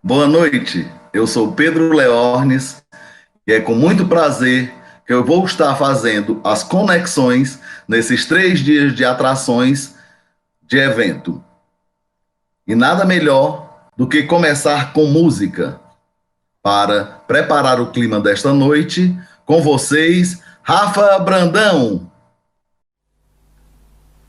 Boa noite, eu sou Pedro Leornes e é com muito prazer que eu vou estar fazendo as conexões nesses 3 dias de atrações de evento. E nada melhor do que começar com música para preparar o clima desta noite com vocês, Rafa Brandão.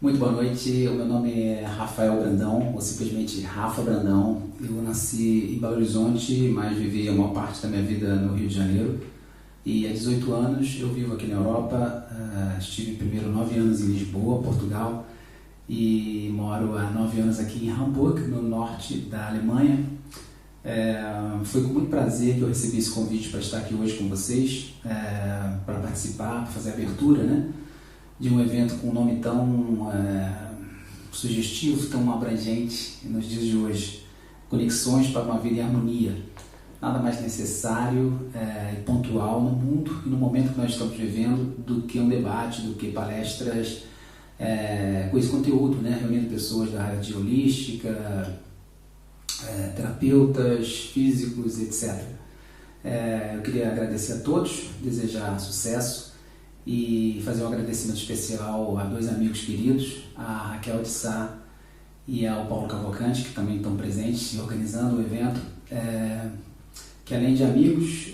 Muito boa noite, o meu nome é Rafael Brandão, ou simplesmente Rafa Brandão. Eu nasci em Belo Horizonte, mas vivi a maior parte da minha vida no Rio de Janeiro. E há 18 anos eu vivo aqui na Europa. Estive primeiro 9 anos em Lisboa, Portugal, e moro há 9 anos aqui em Hamburg, no norte da Alemanha. Foi com muito prazer que eu recebi esse convite para estar aqui hoje com vocês, para participar, para fazer a abertura, né, de um evento com um nome tão sugestivo, tão abrangente nos dias de hoje. Conexões para uma vida em harmonia. Nada mais necessário e pontual no mundo e no momento que nós estamos vivendo do que um debate, do que palestras com esse conteúdo, né? Reunindo pessoas da área de holística, terapeutas, físicos, etc. Eu queria agradecer a todos, desejar sucesso e fazer um agradecimento especial a 2 amigos queridos, a Raquel de Sá e ao Paulo Cavalcante, que também estão presentes e organizando o evento, que além de amigos,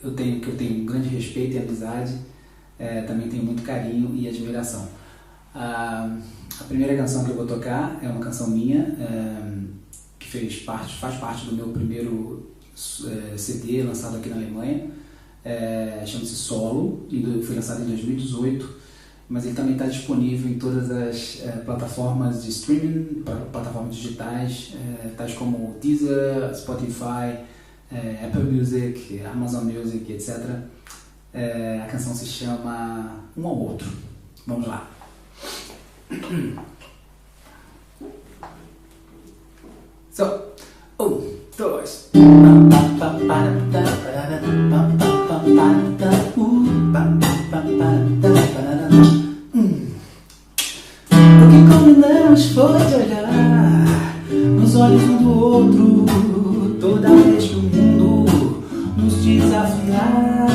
eu tenho um grande respeito e amizade, também tenho muito carinho e admiração. A primeira canção que eu vou tocar é uma canção minha, que faz parte do meu primeiro CD lançado aqui na Alemanha. Chama-se Solo, e foi lançado em 2018, mas ele também está disponível em todas as plataformas de streaming, plataformas digitais, tais como Deezer, Spotify, Apple Music, Amazon Music, etc. A canção se chama Um ao Outro. Vamos lá. So, 2. O que combinamos foi de olhar nos olhos um do outro toda vez que o mundo nos desafiar.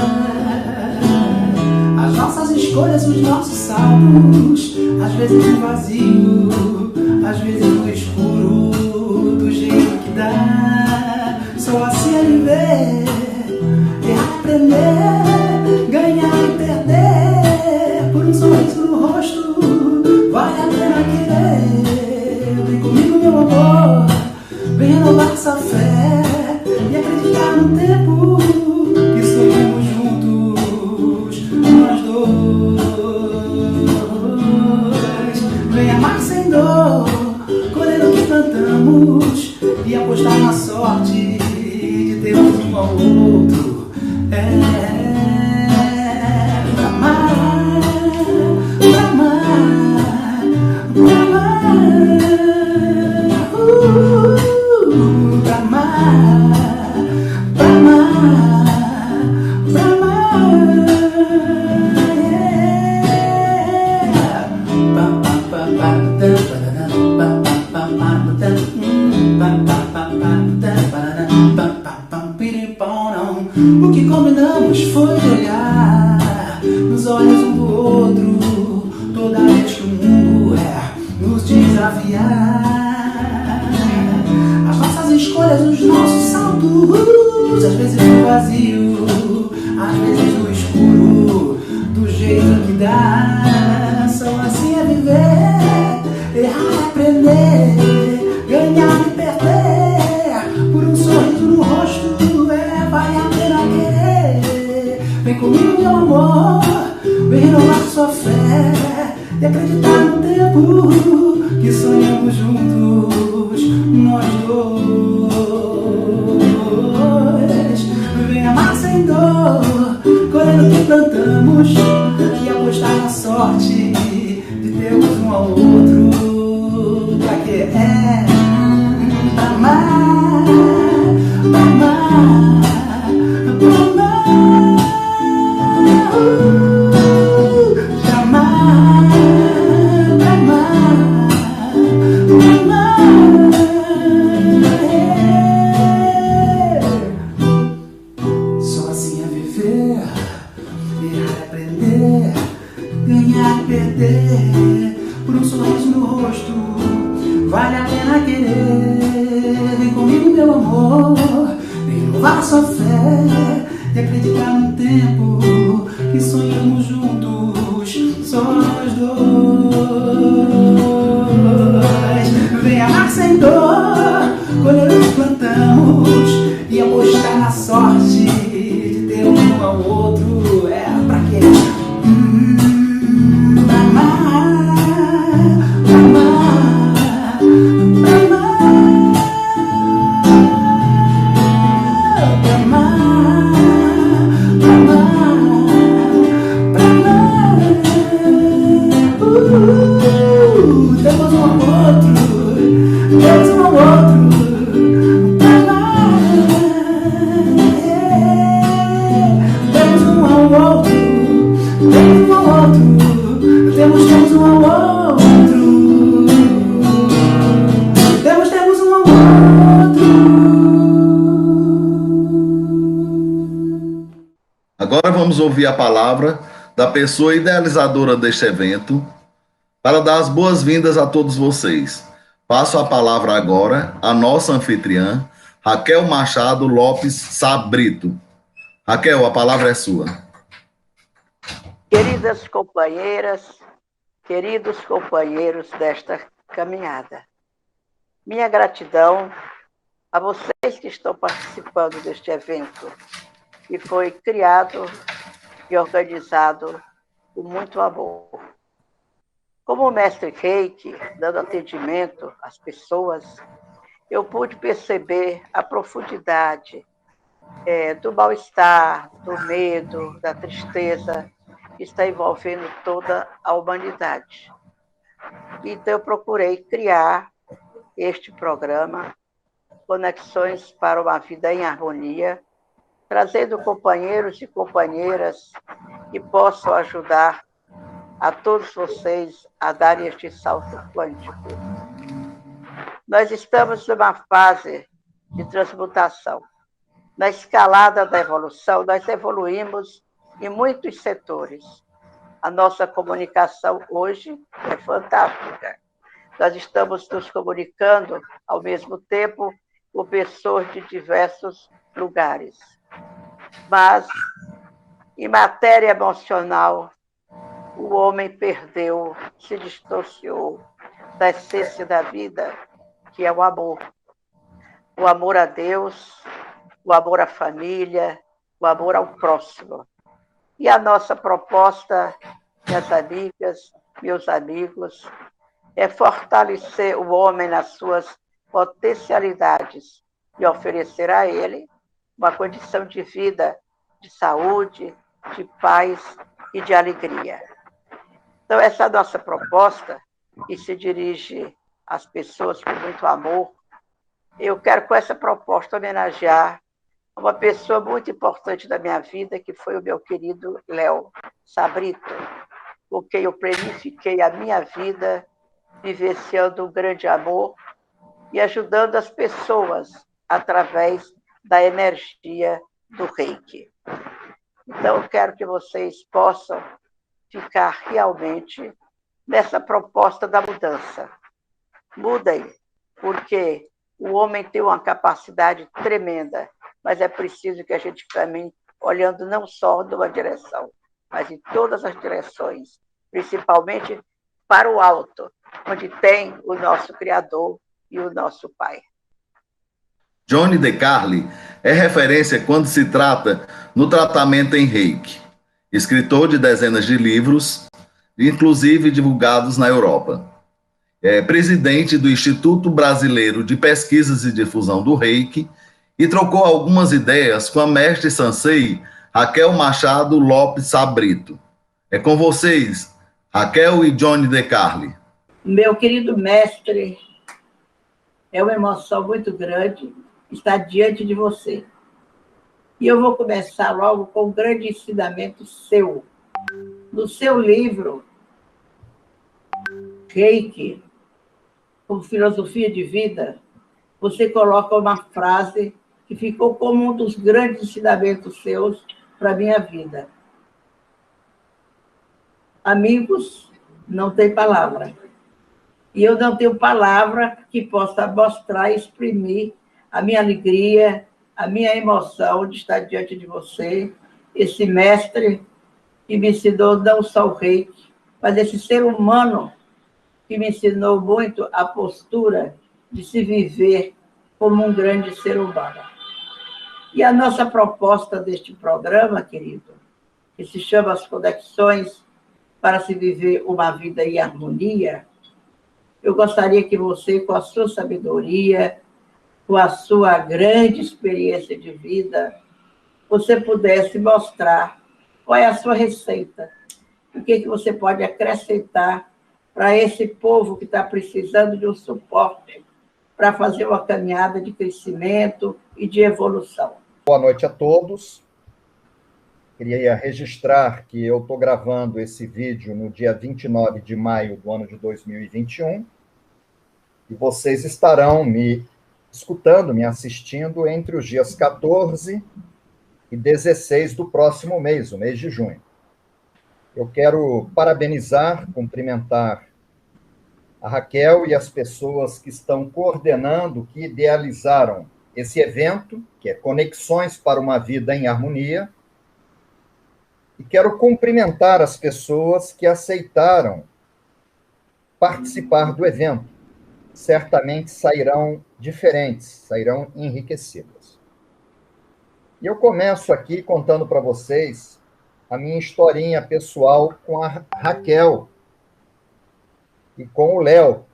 As nossas escolhas, os nossos saltos, às vezes no vazio, às vezes no escuro, do jeito que dá. Só assim é viver, errar, aprender, ganhar e perder. Por um sorriso no rosto, vale a pena querer. Vem comigo, meu amor, vem renovar essa fé e acreditar no tempo que sonhamos juntos, nós dois. Vem amar sem dor, colher o que plantamos e apostar na sorte de termos um ao outro. Pra amar, pra amar, pra amar, pra amar, pra amar, pra amar, O que combinamos foi de olhar nos olhos um do outro toda vez que o mundo nos desafiar. As nossas escolhas, os nossos saltos, às vezes no vazio, às vezes no escuro, do jeito que dá. Só assim é viver, errar, aprender, ganhar e perder. Por um sorriso no rosto, vale a pena querer. Vem comigo, meu amor, vem renovar sua fé e acreditar no tempo que sonhamos juntos, nós dois. Vem amar sem dor, colher o que plantamos e apostar na sorte de termos um ao outro. Pra que pra amar, pra amar, pra amar, pra amar, pra amar, pra amar. sorte de ter um ao outro. É, pra quê? Pra amar, pra amar, pra amar, pra amar, pra amar, pra amar. Temos um ao outro, temos um ao outro. Temos um ao outro. Temos um ao outro. Agora vamos ouvir a palavra da pessoa idealizadora deste evento para dar as boas-vindas a todos vocês. Passo a palavra agora à nossa anfitriã, Raquel Machado Lopes Sabrito. Raquel, a palavra é sua. Queridas companheiras, queridos companheiros desta caminhada, minha gratidão a vocês que estão participando deste evento, que foi criado e organizado com muito amor. Como mestre Reiki, dando atendimento às pessoas, eu pude perceber a profundidade do mal-estar, do medo, da tristeza, que está envolvendo toda a humanidade. Então, eu procurei criar este programa, Conexões para uma Vida em Harmonia, trazendo companheiros e companheiras que possam ajudar a todos vocês a darem este salto quântico. Nós estamos numa fase de transmutação. Na escalada da evolução, nós evoluímos em muitos setores. A nossa comunicação hoje é fantástica. Nós estamos nos comunicando, ao mesmo tempo, com pessoas de diversos lugares. Mas, em matéria emocional, o homem perdeu, se distorciou da essência da vida, que é o amor. O amor a Deus, o amor à família, o amor ao próximo. E a nossa proposta, minhas amigas, meus amigos, é fortalecer o homem nas suas potencialidades e oferecer a ele uma condição de vida, de saúde, de paz e de alegria. Então, essa é a nossa proposta, que se dirige às pessoas com muito amor. Eu quero, com essa proposta, homenagear uma pessoa muito importante da minha vida, que foi o meu querido Léo Sabrito, com quem eu planifiquei a minha vida, vivenciando um grande amor e ajudando as pessoas através da energia do Reiki. Então, eu quero que vocês possam ficar realmente nessa proposta da mudança. Mudem, porque o homem tem uma capacidade tremenda, mas é preciso que a gente caminhe olhando não só numa direção, mas em todas as direções, principalmente para o alto, onde tem o nosso Criador e o nosso Pai. Johnny DeCarli é referência quando se trata no tratamento em Reiki. Escritor de dezenas de livros, inclusive divulgados na Europa. É presidente do Instituto Brasileiro de Pesquisas e Difusão do Reiki e trocou algumas ideias com a mestre Sansei Raquel Machado Lopes Sabrito. É com vocês, Raquel e Johnny DeCarli. Meu querido mestre, é uma emoção muito grande estar diante de você. E eu vou começar logo com um grande ensinamento seu. No seu livro, Reiki, como filosofia de vida, você coloca uma frase que ficou como um dos grandes ensinamentos seus para a minha vida. Amigos, não tem palavra. E eu não tenho palavra que possa mostrar e exprimir a minha alegria, a minha emoção de estar diante de você, esse mestre que me ensinou não só o Reiki, mas esse ser humano que me ensinou muito a postura de se viver como um grande ser humano. E a nossa proposta deste programa, querido, que se chama As Conexões para se viver uma vida em harmonia, eu gostaria que você, com a sua sabedoria, com a sua grande experiência de vida, você pudesse mostrar qual é a sua receita, o que você pode acrescentar para esse povo que está precisando de um suporte para fazer uma caminhada de crescimento e de evolução. Boa noite a todos. Queria registrar que eu estou gravando esse vídeo no dia 29 de maio do ano de 2021 e vocês estarão me escutando, me assistindo entre os dias 14 e 16 do próximo mês, o mês de junho. Eu quero parabenizar, cumprimentar a Raquel e as pessoas que estão coordenando, que idealizaram esse evento, que é Conexões para uma Vida em Harmonia, e quero cumprimentar as pessoas que aceitaram participar do evento. Certamente sairão diferentes, sairão enriquecidas. E eu começo aqui contando para vocês a minha historinha pessoal com a Raquel e com o Léo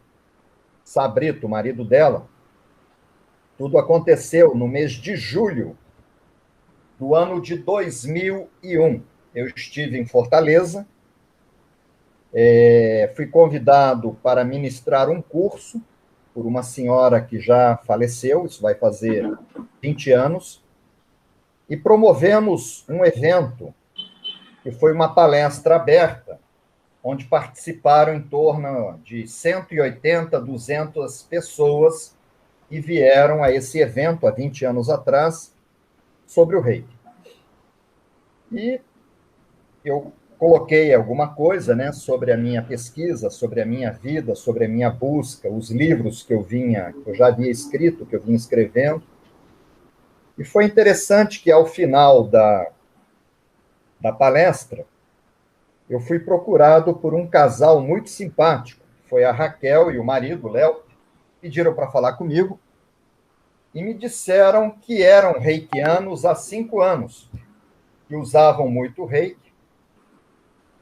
Sabrito, o marido dela. Tudo aconteceu no mês de julho do ano de 2001. Eu estive em Fortaleza, fui convidado para ministrar um curso por uma senhora que já faleceu, isso vai fazer 20 anos, e promovemos um evento que foi uma palestra aberta, onde participaram em torno de 180, 200 pessoas e vieram a esse evento, há 20 anos atrás, sobre o Reiki. E eu coloquei alguma coisa, né, sobre a minha pesquisa, sobre a minha vida, sobre a minha busca, os livros que eu já havia escrito, que eu vinha escrevendo. E foi interessante que, ao final da palestra, eu fui procurado por um casal muito simpático. Foi a Raquel e o marido, o Léo, pediram para falar comigo e me disseram que eram reikianos há 5 anos, que usavam muito reiki,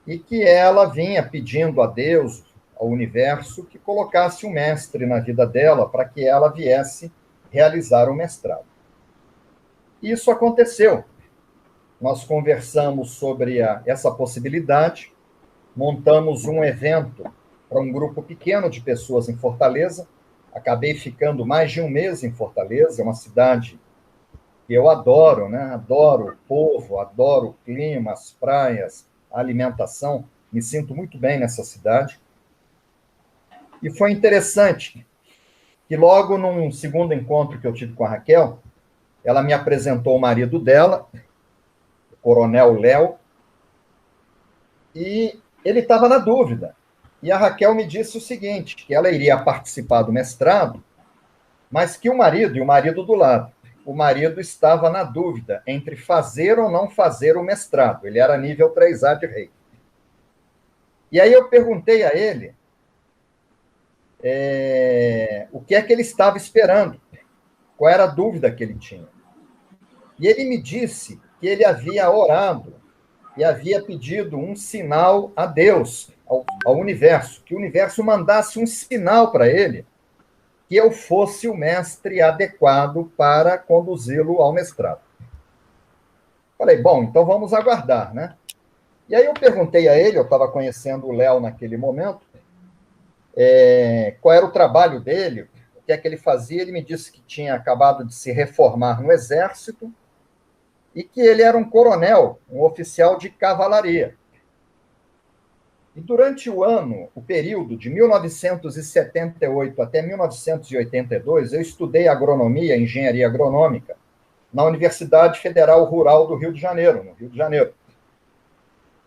e que ela vinha pedindo a Deus, ao universo, que colocasse um mestre na vida dela para que ela viesse realizar o mestrado. Isso aconteceu. Nós conversamos sobre essa possibilidade, montamos um evento para um grupo pequeno de pessoas em Fortaleza. Acabei ficando mais de um mês em Fortaleza, é uma cidade que eu adoro, né? Adoro o povo, adoro o clima, as praias, a alimentação. Me sinto muito bem nessa cidade. E foi interessante que logo num segundo encontro que eu tive com a Raquel, ela me apresentou o marido dela, o coronel Léo, e ele estava na dúvida. E a Raquel me disse o seguinte, que ela iria participar do mestrado, mas que o marido, e o marido do lado, o marido estava na dúvida entre fazer ou não fazer o mestrado. Ele era nível 3A de Reiki. E aí eu perguntei a ele o que é que ele estava esperando, qual era a dúvida que ele tinha. E ele me disse que ele havia orado e havia pedido um sinal a Deus, ao universo, que o universo mandasse um sinal para ele, que eu fosse o mestre adequado para conduzi-lo ao mestrado. Falei, bom, então vamos aguardar, né? E aí eu perguntei a ele, eu estava conhecendo o Léo naquele momento, qual era o trabalho dele, o que é que ele fazia. Ele me disse que tinha acabado de se reformar no Exército e que ele era um coronel, um oficial de cavalaria. E durante o período de 1978 até 1982, eu estudei agronomia, engenharia agronômica, na Universidade Federal Rural do Rio de Janeiro, no Rio de Janeiro.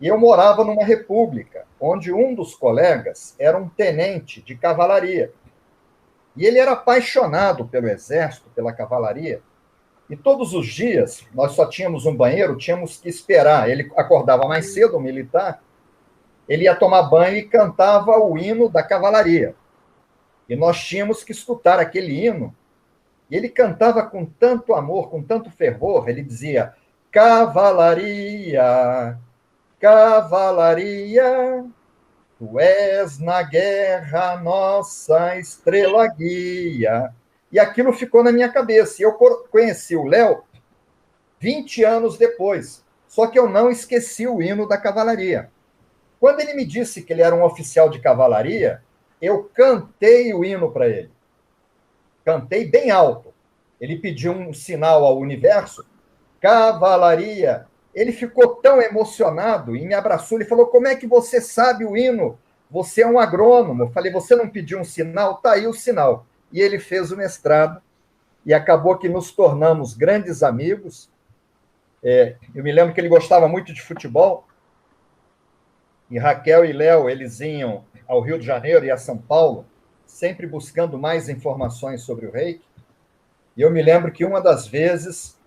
E eu morava numa república, onde um dos colegas era um tenente de cavalaria. E ele era apaixonado pelo exército, pela cavalaria, e todos os dias, nós só tínhamos um banheiro, tínhamos que esperar. Ele acordava mais cedo, o militar, ele ia tomar banho e cantava o hino da cavalaria. E nós tínhamos que escutar aquele hino E ele cantava com tanto amor, com tanto fervor, ele dizia: cavalaria, cavalaria, tu és na guerra nossa estrela guia. E aquilo ficou na minha cabeça. E eu conheci o Léo 20 anos depois. Só que eu não esqueci o hino da cavalaria. Quando ele me disse que ele era um oficial de cavalaria, eu cantei o hino para ele. Cantei bem alto. Ele pediu um sinal ao universo, cavalaria. Ele ficou tão emocionado e me abraçou. Ele falou: como é que você sabe o hino? Você é um agrônomo. Eu falei: você não pediu um sinal? Tá aí o sinal. E ele fez o mestrado e acabou que nos tornamos grandes amigos. Eu me lembro que ele gostava muito de futebol. E Raquel e Léo, eles iam ao Rio de Janeiro e a São Paulo, sempre buscando mais informações sobre o reiki. E eu me lembro que uma das vezes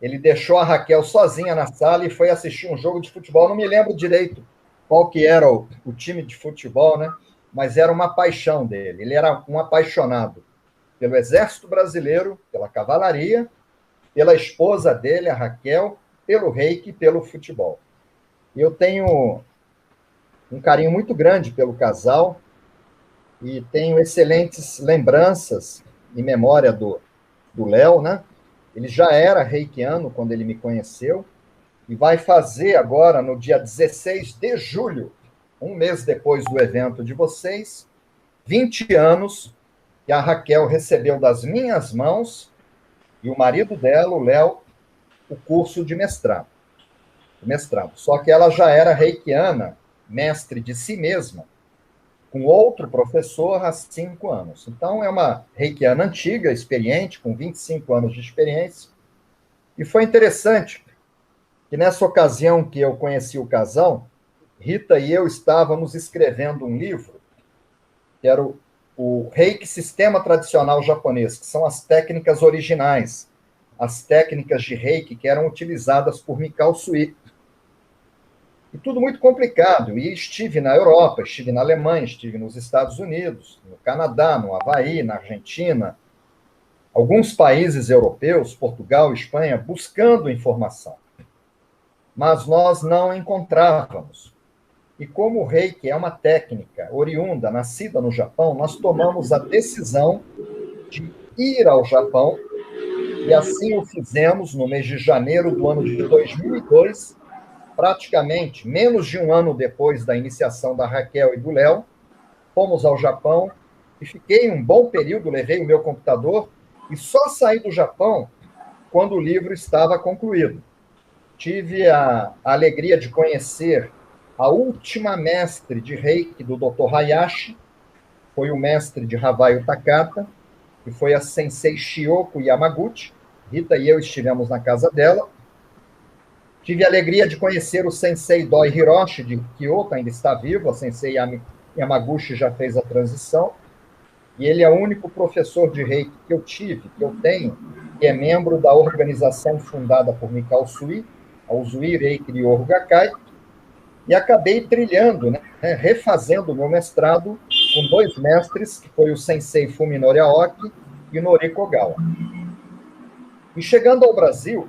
ele deixou a Raquel sozinha na sala e foi assistir um jogo de futebol. Não me lembro direito qual que era o time de futebol, né? Mas era uma paixão dele. Ele era um apaixonado pelo Exército Brasileiro, pela cavalaria, pela esposa dele, a Raquel, pelo reiki e pelo futebol. E eu tenho um carinho muito grande pelo casal e tenho excelentes lembranças e memória do Léo, né? Ele já era reikiano quando ele me conheceu e vai fazer agora, no dia 16 de julho, um mês depois do evento de vocês, 20 anos que a Raquel recebeu das minhas mãos e o marido dela, o Léo, o curso de mestrado. Só que ela já era reikiana, mestre de si mesma, com outro professor há 5 anos. Então, é uma reikiana antiga, experiente, com 25 anos de experiência. E foi interessante que nessa ocasião que eu conheci o casal, Rita e eu estávamos escrevendo um livro, que era o Reiki Sistema Tradicional Japonês, que são as técnicas originais, as técnicas de Reiki que eram utilizadas por Mikao Sui. E tudo muito complicado. E estive na Europa, estive na Alemanha, estive nos Estados Unidos, no Canadá, no Havaí, na Argentina, alguns países europeus, Portugal, Espanha, buscando informação. Mas nós não encontrávamos. E como o Reiki é uma técnica oriunda, nascida no Japão, nós tomamos a decisão de ir ao Japão, e assim o fizemos no mês de janeiro do ano de 2002, praticamente menos de um ano depois da iniciação da Raquel e do Léo. Fomos ao Japão e fiquei um bom período, levei o meu computador e só saí do Japão quando o livro estava concluído. Tive a alegria de conhecer a última mestre de Reiki do Dr. Hayashi, foi o mestre de Havaio Takata, que foi a Sensei Shioko Yamaguchi. Rita e eu estivemos na casa dela. Tive a alegria de conhecer o Sensei Doi Hiroshi, de Kyoto, ainda está vivo, a Sensei Yamaguchi já fez a transição, e ele é o único professor de Reiki que eu tive, que eu tenho, que é membro da organização fundada por Mikao Sui, a Usui Reiki Ryoho Gakkai, e acabei trilhando, né, refazendo o meu mestrado com 2 mestres, que foi o Sensei Fuminori Aoki e o Noriko Ogawa. E chegando ao Brasil,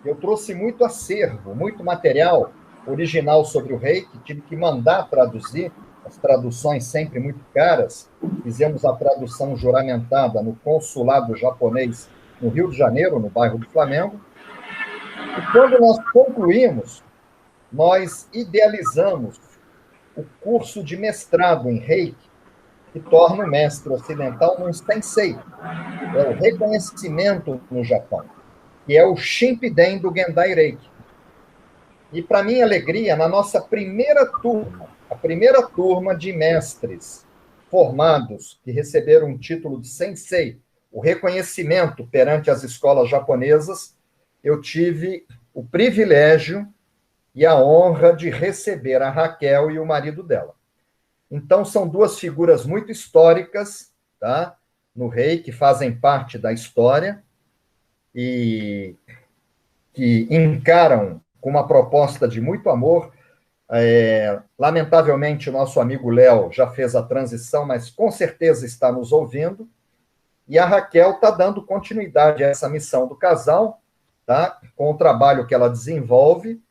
eu trouxe muito acervo, muito material original sobre o Reiki, tive que mandar traduzir, as traduções sempre muito caras. Fizemos a tradução juramentada no consulado japonês no Rio de Janeiro, no bairro do Flamengo. E quando nós concluímos, nós idealizamos o curso de mestrado em Reiki, que torna o mestre ocidental num sensei. É o reconhecimento no Japão, que é o Shimpiden do Gendai Reiki. E, para minha alegria, na nossa primeira turma, a primeira turma de mestres formados que receberam o título de sensei, o reconhecimento perante as escolas japonesas, eu tive o privilégio e a honra de receber a Raquel e o marido dela. Então, são 2 figuras muito históricas, tá, no Reiki, que fazem parte da história, e que encaram com uma proposta de muito amor. Lamentavelmente, o nosso amigo Léo já fez a transição, mas com certeza está nos ouvindo. E a Raquel está dando continuidade a essa missão do casal, tá? Com o trabalho que ela desenvolve,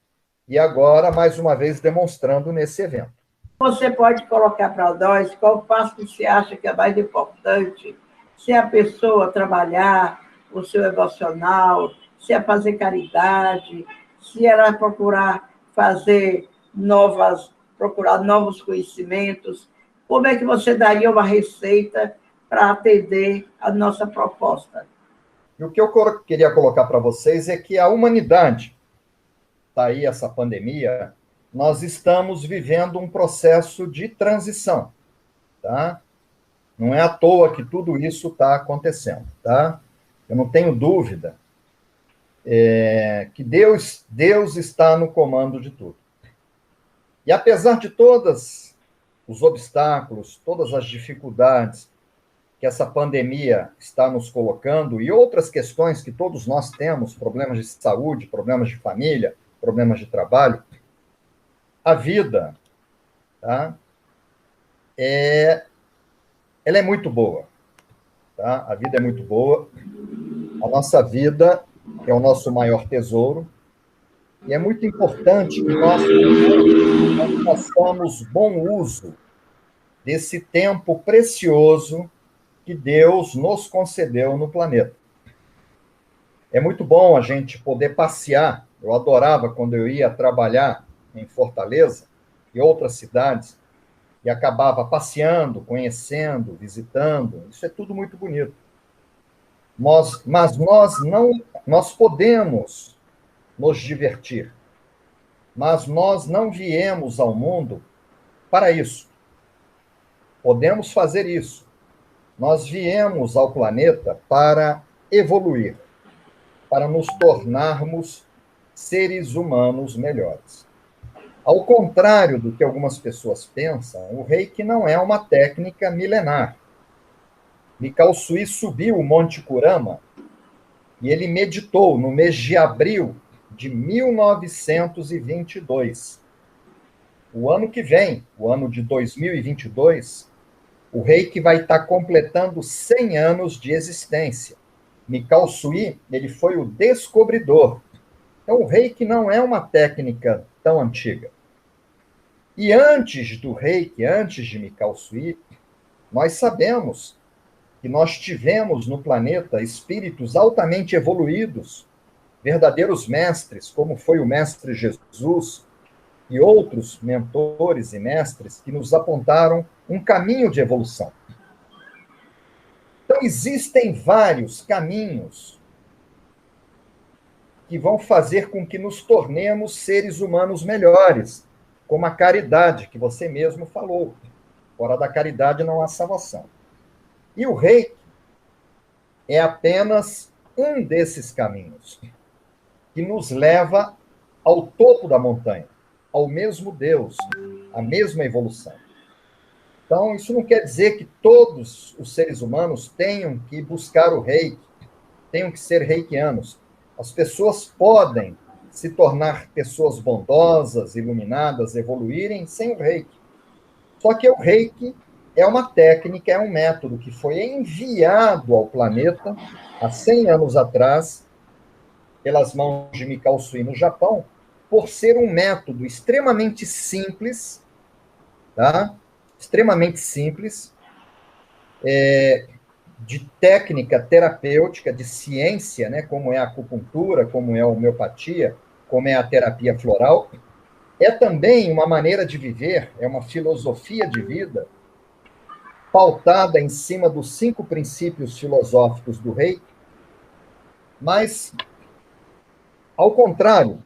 e agora, mais uma vez, demonstrando nesse evento. Você pode colocar para nós qual passo que você acha que é mais importante, se é a pessoa trabalhar o seu emocional, se é fazer caridade, se ela procurar procurar novos conhecimentos. Como é que você daria uma receita para atender a nossa proposta? E o que eu queria colocar para vocês é que a humanidade, está aí essa pandemia, nós estamos vivendo um processo de transição, tá? Não é à toa que tudo isso está acontecendo, tá? Eu não tenho dúvida que Deus está no comando de tudo. E apesar de todos os obstáculos, todas as dificuldades que essa pandemia está nos colocando e outras questões que todos nós temos, problemas de saúde, problemas de família, problemas de trabalho, a vida, tá? Ela é muito boa, tá? A vida é muito boa. A nossa vida é o nosso maior tesouro e é muito importante que nós façamos bom uso desse tempo precioso que Deus nos concedeu no planeta. É muito bom a gente poder passear. Eu adorava quando eu ia trabalhar em Fortaleza e outras cidades e acabava passeando, conhecendo, visitando. Isso é tudo muito bonito. Mas nós podemos nos divertir, mas nós não viemos ao mundo para isso. Podemos fazer isso. Nós viemos ao planeta para evoluir, para nos tornarmos seres humanos melhores. Ao contrário do que algumas pessoas pensam, o Reiki não é uma técnica milenar. Mikao Sui subiu o Monte Kurama e ele meditou no mês de abril de 1922. O ano que vem, o ano de 2022, o Reiki vai estar completando 100 anos de existência. Mikao Sui, ele foi o descobridor. Então, o Reiki não é uma técnica tão antiga. E antes do Reiki, antes de Mikao Sui, nós sabemos que nós tivemos no planeta espíritos altamente evoluídos, verdadeiros mestres, como foi o mestre Jesus e outros mentores e mestres que nos apontaram um caminho de evolução. Então, existem vários caminhos que vão fazer com que nos tornemos seres humanos melhores, como a caridade, que você mesmo falou. Fora da caridade não há salvação. E o Reiki é apenas um desses caminhos que nos leva ao topo da montanha, ao mesmo Deus, à mesma evolução. Então, isso não quer dizer que todos os seres humanos tenham que buscar o Reiki, tenham que ser reikianos. As pessoas podem se tornar pessoas bondosas, iluminadas, evoluírem sem o Reiki. Só que o Reiki é uma técnica, é um método que foi enviado ao planeta há 100 anos atrás, pelas mãos de Mikao Sui no Japão, por ser um método extremamente simples, tá? Extremamente simples, de técnica terapêutica, de ciência, né? Como é a acupuntura, como é a homeopatia, como é a terapia floral. É também uma maneira de viver, é uma filosofia de vida pautada em cima dos 5 princípios filosóficos do Reiki, mas, ao contrário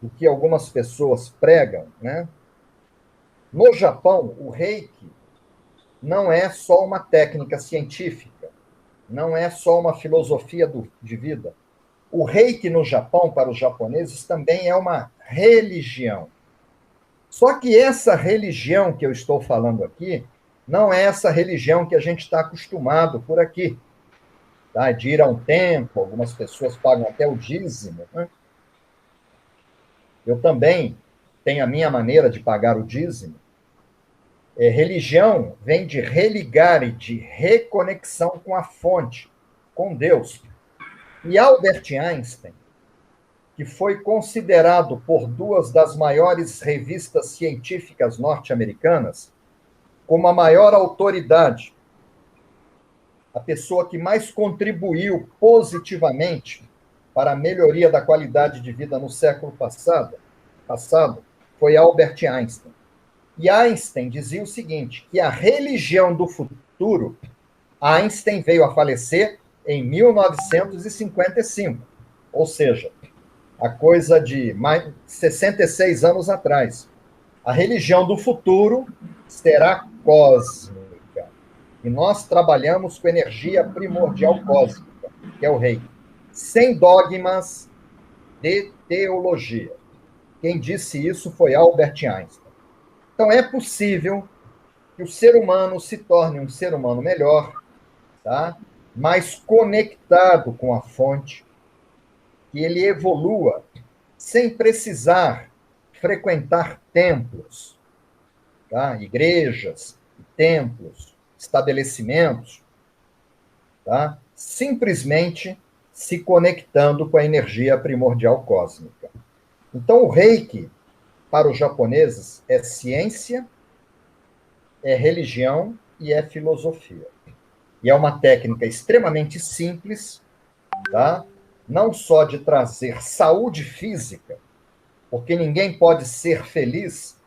do que algumas pessoas pregam, né? No Japão, o Reiki não é só uma técnica científica, não é só uma filosofia de vida. O Reiki no Japão, para os japoneses, também é uma religião. Só que essa religião que eu estou falando aqui não é essa religião que a gente está acostumado por aqui, tá? De ir a um templo, algumas pessoas pagam até o dízimo, né? Eu também tenho a minha maneira de pagar o dízimo. Religião vem de religar e de reconexão com a fonte, com Deus. E Albert Einstein, que foi considerado por duas das maiores revistas científicas norte-americanas como a maior autoridade, a pessoa que mais contribuiu positivamente para a melhoria da qualidade de vida no século passado foi Albert Einstein. E Einstein dizia o seguinte, que a religião do futuro, Einstein veio a falecer em 1955, ou seja, a coisa de mais de 66 anos atrás. A religião do futuro será cósmica. E nós trabalhamos com energia primordial cósmica, que é o Reiki, sem dogmas de teologia. Quem disse isso foi Albert Einstein. Então, é possível que o ser humano se torne um ser humano melhor, tá? Mais conectado com a fonte, que ele evolua sem precisar frequentar templos, tá? Igrejas, templos, estabelecimentos, tá? Simplesmente se conectando com a energia primordial cósmica. Então, o Reiki, para os japoneses, é ciência, é religião e é filosofia. E é uma técnica extremamente simples, tá? Não só de trazer saúde física, porque ninguém pode ser feliz,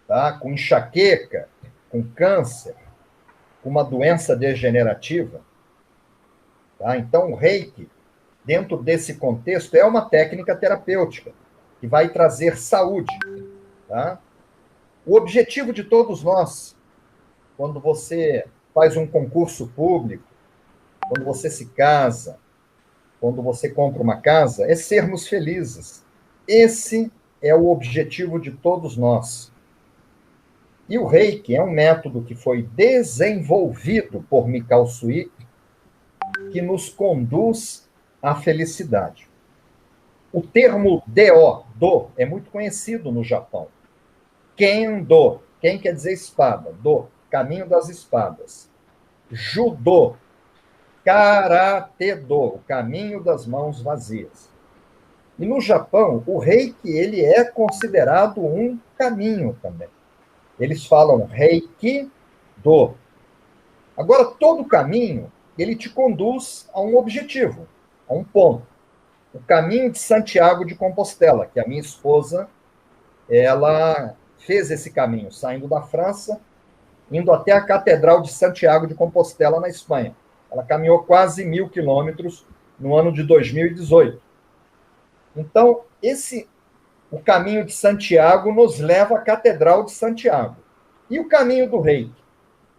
tá? Com enxaqueca, com câncer, com uma doença degenerativa. Tá? Então, o Reiki, dentro desse contexto, é uma técnica terapêutica que vai trazer saúde. Tá? O objetivo de todos nós, quando você faz um concurso público, quando você se casa, quando você compra uma casa, é sermos felizes. Esse é o objetivo de todos nós. E o Reiki é um método que foi desenvolvido por Mikao Sui, que nos conduz à felicidade. O termo do, é muito conhecido no Japão. Kendo, Ken quer dizer espada, do, caminho das espadas. Judô, Karate-do, o caminho das mãos vazias. E no Japão, o Reiki ele é considerado um caminho também. Eles falam Reiki-do. Agora, todo caminho, ele te conduz a um objetivo, a um ponto. O caminho de Santiago de Compostela, que a minha esposa, ela fez esse caminho, saindo da França, indo até a Catedral de Santiago de Compostela, na Espanha. Ela caminhou quase 1.000 quilômetros no ano de 2018. Então, o caminho de Santiago nos leva à Catedral de Santiago. E o caminho do Reiki?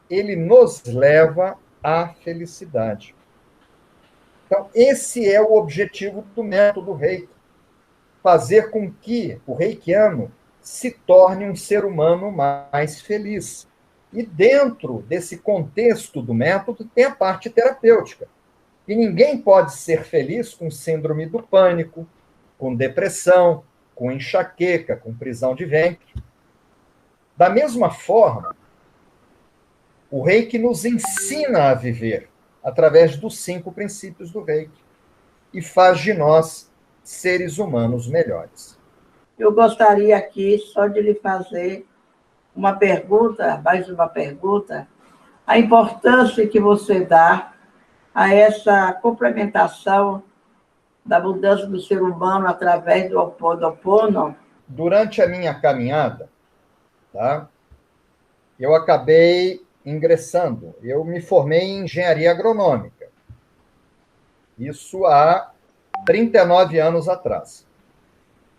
Ele nos leva à felicidade. Então, esse é o objetivo do método Reiki. Fazer com que o reikiano se torne um ser humano mais feliz. E dentro desse contexto do método tem a parte terapêutica. E ninguém pode ser feliz com síndrome do pânico, com depressão, com enxaqueca, com prisão de ventre. Da mesma forma, o Reiki nos ensina a viver através dos 5 princípios do Reiki e faz de nós seres humanos melhores. Eu gostaria aqui só de lhe fazer uma pergunta, mais uma pergunta, a importância que você dá a essa complementação da mudança do ser humano através do Ho'oponopono. Durante a minha caminhada, tá, eu acabei ingressando. Eu me formei em engenharia agronômica. Isso há 39 anos atrás.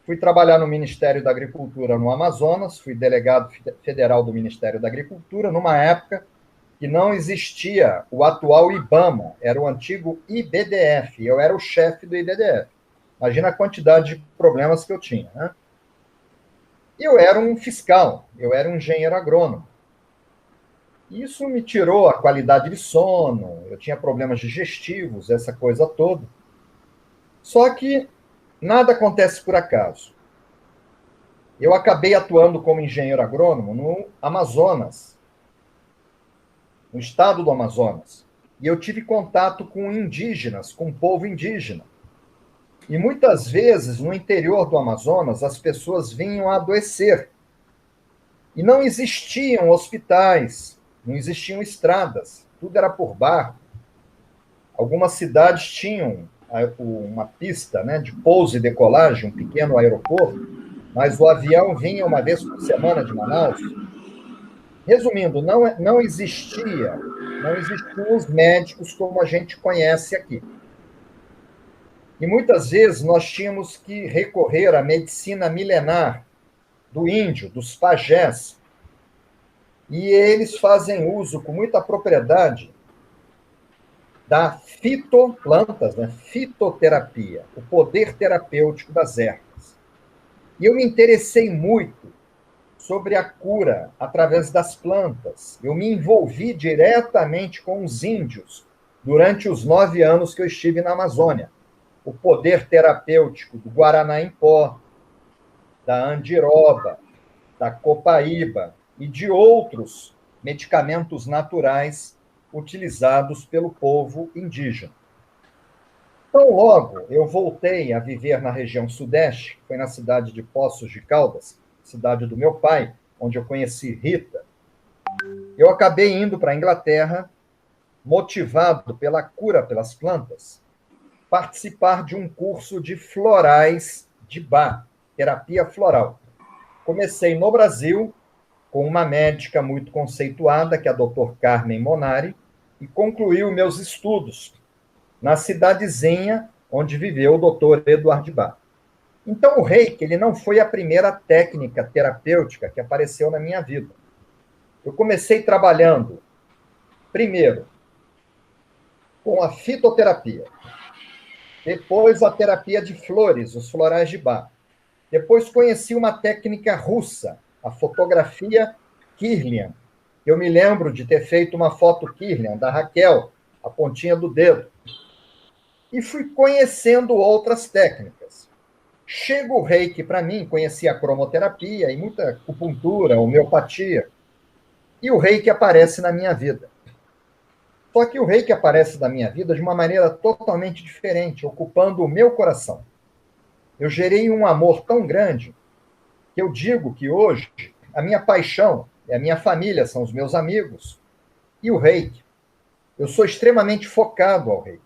Fui trabalhar no Ministério da Agricultura no Amazonas, fui delegado federal do Ministério da Agricultura, numa época que não existia o atual IBAMA, era o antigo IBDF, eu era o chefe do IBDF. Imagina a quantidade de problemas que eu tinha, né? Eu era um fiscal, eu era um engenheiro agrônomo. Isso me tirou a qualidade de sono, eu tinha problemas digestivos, essa coisa toda. Só que nada acontece por acaso. eu acabei atuando como engenheiro agrônomo no Amazonas, no estado do Amazonas. E eu tive contato com indígenas, com o povo indígena. E muitas vezes, no interior do Amazonas, as pessoas vinham a adoecer. E não existiam hospitais, não existiam estradas, tudo era por barco. Algumas cidades tinham uma pista, né, de pouso e decolagem, um pequeno aeroporto, mas o avião vinha uma vez por semana de Manaus. Resumindo, não existiam os médicos como a gente conhece aqui. E muitas vezes nós tínhamos que recorrer à medicina milenar do índio, dos pajés, e eles fazem uso com muita propriedade da fitoplantas, né? Fitoterapia, o poder terapêutico das ervas. E eu me interessei muito sobre a cura através das plantas. Eu me envolvi diretamente com os índios durante os 9 anos que eu estive na Amazônia. O poder terapêutico do Guaraná em pó, da andiroba, da copaíba e de outros medicamentos naturais utilizados pelo povo indígena. Então, logo, eu voltei a viver na região sudeste, foi na cidade de Poços de Caldas, cidade do meu pai, onde eu conheci Rita. Eu acabei indo para a Inglaterra, motivado pela cura pelas plantas, participar de um curso de florais de Bach, terapia floral. Comecei no Brasil, com uma médica muito conceituada, que é a doutora Carmen Monari, e concluí os meus estudos na cidadezinha onde viveu o doutor Eduardo Bach. Então, o reiki ele não foi a primeira técnica terapêutica que apareceu na minha vida. Eu comecei trabalhando, primeiro, com a fitoterapia, depois a terapia de flores, os florais de Bach. Depois conheci uma técnica russa, a fotografia Kirlian. Eu me lembro de ter feito uma foto Kirlian da Raquel, a pontinha do dedo. E fui conhecendo outras técnicas. Chega o reiki para mim, conheci a cromoterapia e muita acupuntura, homeopatia. E o reiki aparece na minha vida. Só que o reiki aparece na minha vida de uma maneira totalmente diferente, ocupando o meu coração. Eu gerei um amor tão grande que eu digo que hoje a minha paixão e a minha família são os meus amigos e o reiki. Eu sou extremamente focado ao reiki.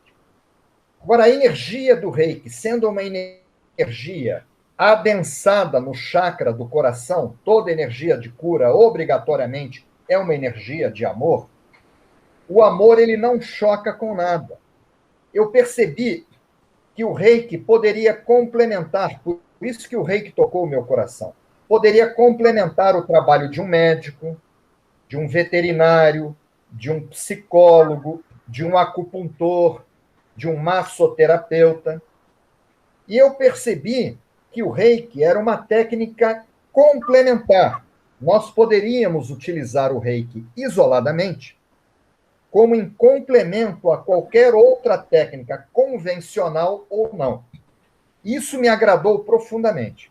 Agora, a energia do reiki, sendo uma energia adensada no chakra do coração, toda energia de cura obrigatoriamente é uma energia de amor, o amor ele não choca com nada. Eu percebi que o reiki poderia complementar, por isso que o reiki tocou o meu coração, poderia complementar o trabalho de um médico, de um veterinário, de um psicólogo, de um acupuntor, de um massoterapeuta. E eu percebi que o reiki era uma técnica complementar. Nós poderíamos utilizar o reiki isoladamente, como em complemento a qualquer outra técnica, convencional ou não. Isso me agradou profundamente.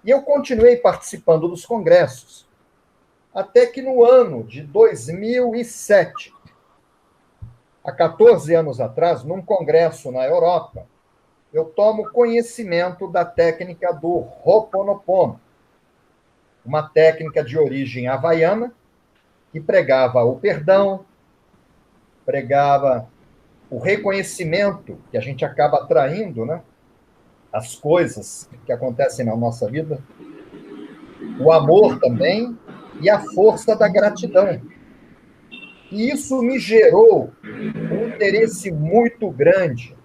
E eu continuei participando dos congressos, até que no ano de 2007, há 14 anos atrás, num congresso na Europa, eu tomo conhecimento da técnica do Ho'oponopono, uma técnica de origem havaiana, que pregava o perdão, pregava o reconhecimento que a gente acaba atraindo, né? As coisas que acontecem na nossa vida, o amor também e a força da gratidão. E isso me gerou um interesse muito grande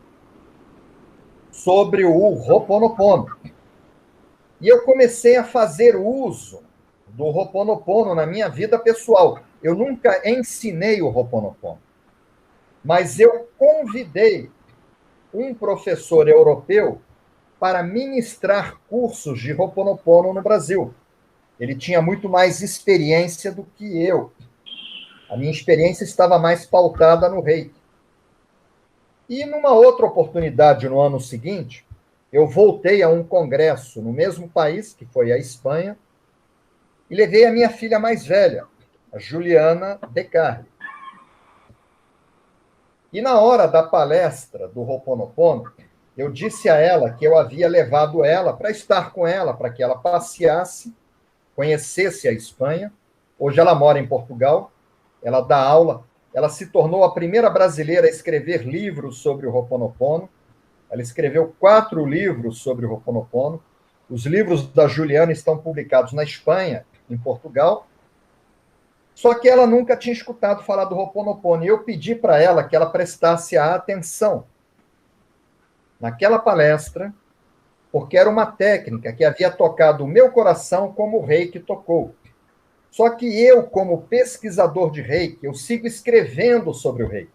sobre o Ho'oponopono. E eu comecei a fazer uso do Ho'oponopono na minha vida pessoal. Eu nunca ensinei o Ho'oponopono, mas eu convidei um professor europeu para ministrar cursos de Ho'oponopono no Brasil. Ele tinha muito mais experiência do que eu. A minha experiência estava mais pautada no reiki. E numa outra oportunidade, no ano seguinte, eu voltei a um congresso no mesmo país, que foi a Espanha, e levei a minha filha mais velha, a Juliana Decarli. E na hora da palestra do Ho'oponopono, eu disse a ela que eu havia levado ela para estar com ela, para que ela passeasse, conhecesse a Espanha. Hoje ela mora em Portugal, ela dá aula, ela se tornou a primeira brasileira a escrever livros sobre o Ho'oponopono. Ela escreveu 4 livros sobre o Ho'oponopono. Os livros da Juliana estão publicados na Espanha, em Portugal. Só que ela nunca tinha escutado falar do Ho'oponopono. E eu pedi para ela que ela prestasse a atenção naquela palestra, porque era uma técnica que havia tocado o meu coração como o Reiki tocou. Só que eu, como pesquisador de Reiki, eu sigo escrevendo sobre o Reiki.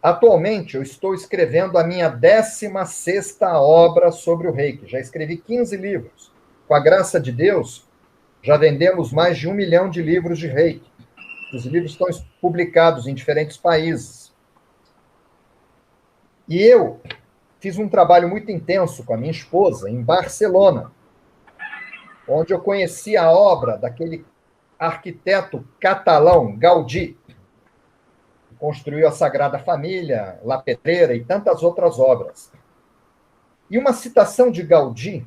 Atualmente, eu estou escrevendo a minha 16ª obra sobre o Reiki. Já escrevi 15 livros. Com a graça de Deus, já vendemos mais de 1 milhão de livros de Reiki. Os livros estão publicados em diferentes países. E eu fiz um trabalho muito intenso com a minha esposa em Barcelona, onde eu conheci a obra daquele arquiteto catalão, Gaudí, que construiu a Sagrada Família, La Pedrera e tantas outras obras. E uma citação de Gaudí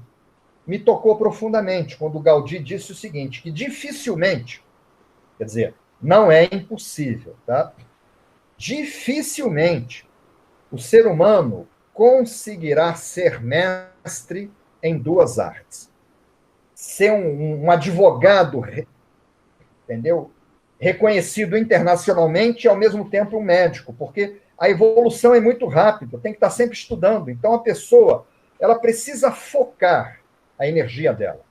me tocou profundamente, quando Gaudí disse o seguinte, que dificilmente, quer dizer, não é impossível, tá? Dificilmente o ser humano conseguirá ser mestre em 2 artes. Ser um advogado, entendeu? Reconhecido internacionalmente e, ao mesmo tempo, um médico, porque a evolução é muito rápida, tem que estar sempre estudando. Então, a pessoa ela precisa focar a energia dela.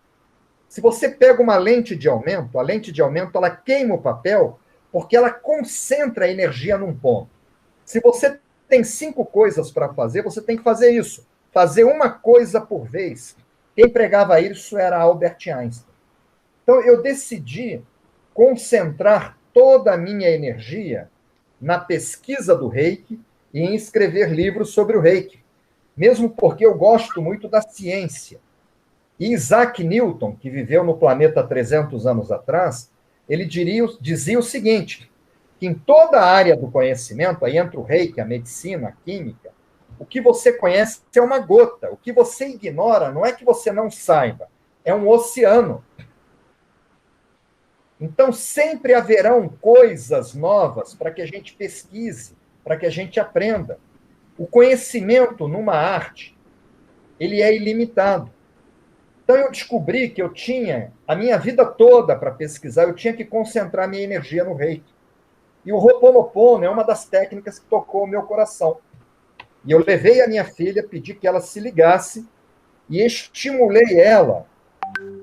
Se você pega uma lente de aumento, a lente de aumento ela queima o papel porque ela concentra a energia num ponto. Se você tem 5 coisas para fazer, você tem que fazer isso. Fazer uma coisa por vez. Quem pregava isso era Albert Einstein. Então, eu decidi concentrar toda a minha energia na pesquisa do Reiki e em escrever livros sobre o Reiki, mesmo porque eu gosto muito da ciência. E Isaac Newton, que viveu no planeta há 300 anos atrás, ele dizia o seguinte, que em toda a área do conhecimento, aí entra o Reiki, a medicina, a química, o que você conhece é uma gota. O que você ignora não é que você não saiba, é um oceano. Então, sempre haverão coisas novas para que a gente pesquise, para que a gente aprenda. O conhecimento numa arte, ele é ilimitado. Então, eu descobri que eu tinha a minha vida toda para pesquisar, eu tinha que concentrar minha energia no Reiki. E o Ho'oponopono é uma das técnicas que tocou o meu coração. E eu levei a minha filha, pedi que ela se ligasse e estimulei ela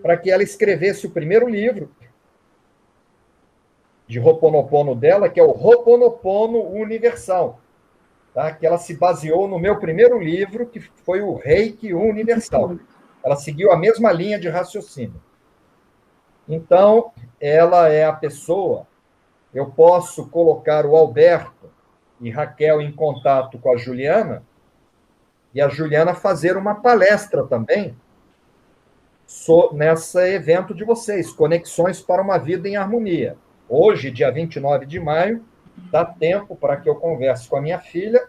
para que ela escrevesse o primeiro livro de Ho'oponopono dela, que é o Ho'oponopono Universal, tá? Que ela se baseou no meu primeiro livro, que foi o Reiki Universal. Ela seguiu a mesma linha de raciocínio. Então, ela é a pessoa, eu posso colocar o Alberto e Raquel em contato com a Juliana, e a Juliana fazer uma palestra também nesse evento de vocês, Conexões para uma Vida em Harmonia. Hoje, dia 29 de maio, dá tempo para que eu converse com a minha filha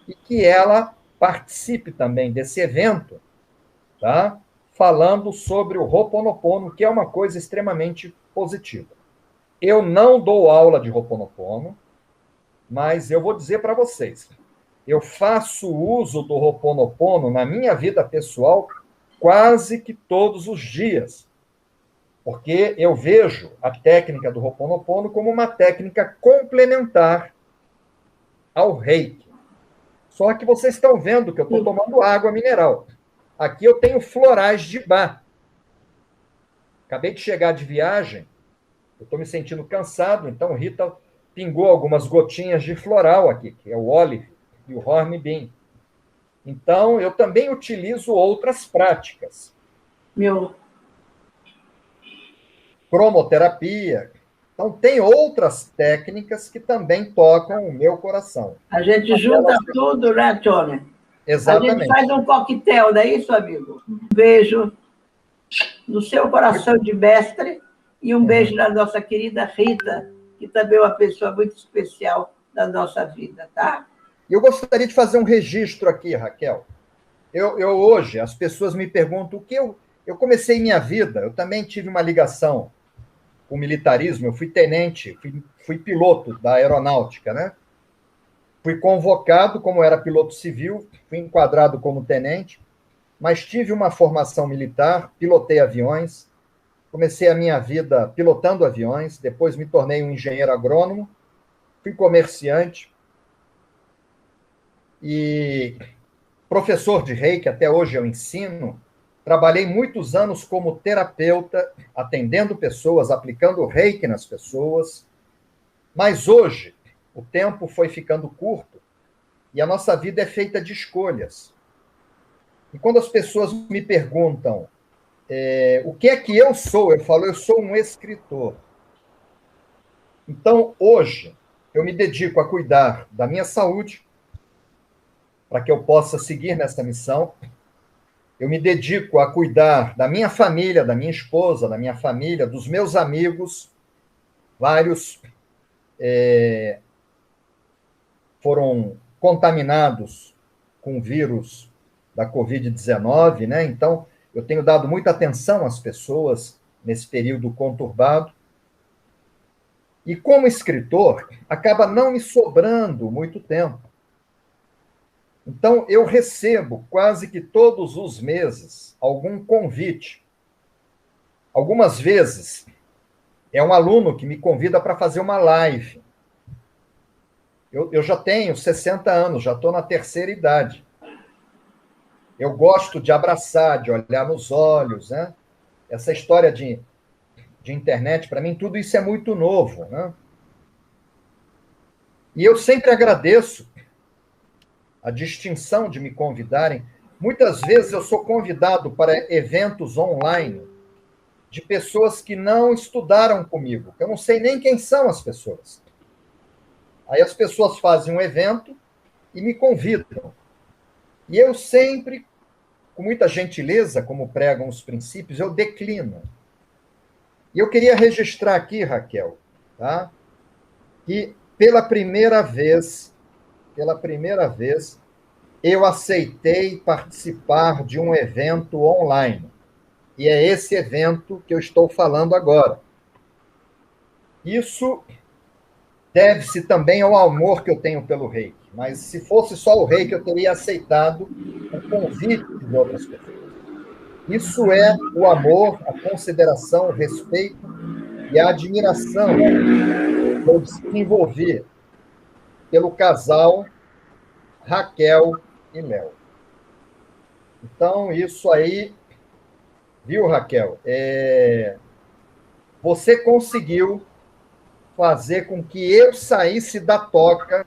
e que ela participe também desse evento, tá? Falando sobre o Ho'oponopono, que é uma coisa extremamente positiva. Eu não dou aula de Ho'oponopono, mas eu vou dizer para vocês, eu faço uso do Ho'oponopono na minha vida pessoal quase que todos os dias, porque eu vejo a técnica do Ho'oponopono como uma técnica complementar ao Reiki. Só que vocês estão vendo que eu estou tomando água mineral. Aqui eu tenho florais de Bach. Acabei de chegar de viagem, eu estou me sentindo cansado, então Rita pingou algumas gotinhas de floral aqui, que é o Olive e o Hornbeam. Então, eu também utilizo outras práticas. Cromoterapia. Então, tem outras técnicas que também tocam o meu coração. A gente junta tudo, né, Tony? A gente faz um coquetel, não é isso, amigo? Um beijo no seu coração de mestre e um beijo na nossa querida Rita, que também é uma pessoa muito especial da nossa vida, tá? Eu gostaria de fazer um registro aqui, Raquel. Eu hoje, as pessoas me perguntam o que eu comecei minha vida, eu também tive uma ligação com o militarismo, eu fui tenente, fui piloto da aeronáutica, né? Fui convocado, como era piloto civil, fui enquadrado como tenente, mas tive uma formação militar, pilotei aviões, comecei a minha vida pilotando aviões, depois me tornei um engenheiro agrônomo, fui comerciante e professor de Reiki, até hoje eu ensino. Trabalhei muitos anos como terapeuta, atendendo pessoas, aplicando Reiki nas pessoas, mas hoje o tempo foi ficando curto e a nossa vida é feita de escolhas. E quando as pessoas me perguntam o que é que eu sou, eu falo, eu sou um escritor. Então, hoje, eu me dedico a cuidar da minha saúde, para que eu possa seguir nessa missão. Eu me dedico a cuidar da minha família, da minha esposa, da minha família, dos meus amigos. Vários foram contaminados com o vírus da Covid-19, né? Então, eu tenho dado muita atenção às pessoas nesse período conturbado. E como escritor, acaba não me sobrando muito tempo. Então, eu recebo quase que todos os meses algum convite. Algumas vezes, é um aluno que me convida para fazer uma live. Eu já tenho 60 anos, já estou na terceira idade. Eu gosto de abraçar, de olhar nos olhos, né? Essa história de internet, para mim, tudo isso é muito novo, né? E eu sempre agradeço a distinção de me convidarem. Muitas vezes eu sou convidado para eventos online de pessoas que não estudaram comigo, que eu não sei nem quem são as pessoas. Aí as pessoas fazem um evento e me convidam. E eu sempre, com muita gentileza, como pregam os princípios, eu declino. E eu queria registrar aqui, Raquel, tá? Que pela primeira vez, eu aceitei participar de um evento online. E é esse evento que eu estou falando agora. Isso deve-se também ao amor que eu tenho pelo Reiki. Mas se fosse só o Reiki, eu teria aceitado o convite de outras pessoas. Isso é o amor, a consideração, o respeito e a admiração que eu desenvolvi pelo casal Raquel e Léo. Então, isso aí, viu, Raquel? Você conseguiu fazer com que eu saísse da toca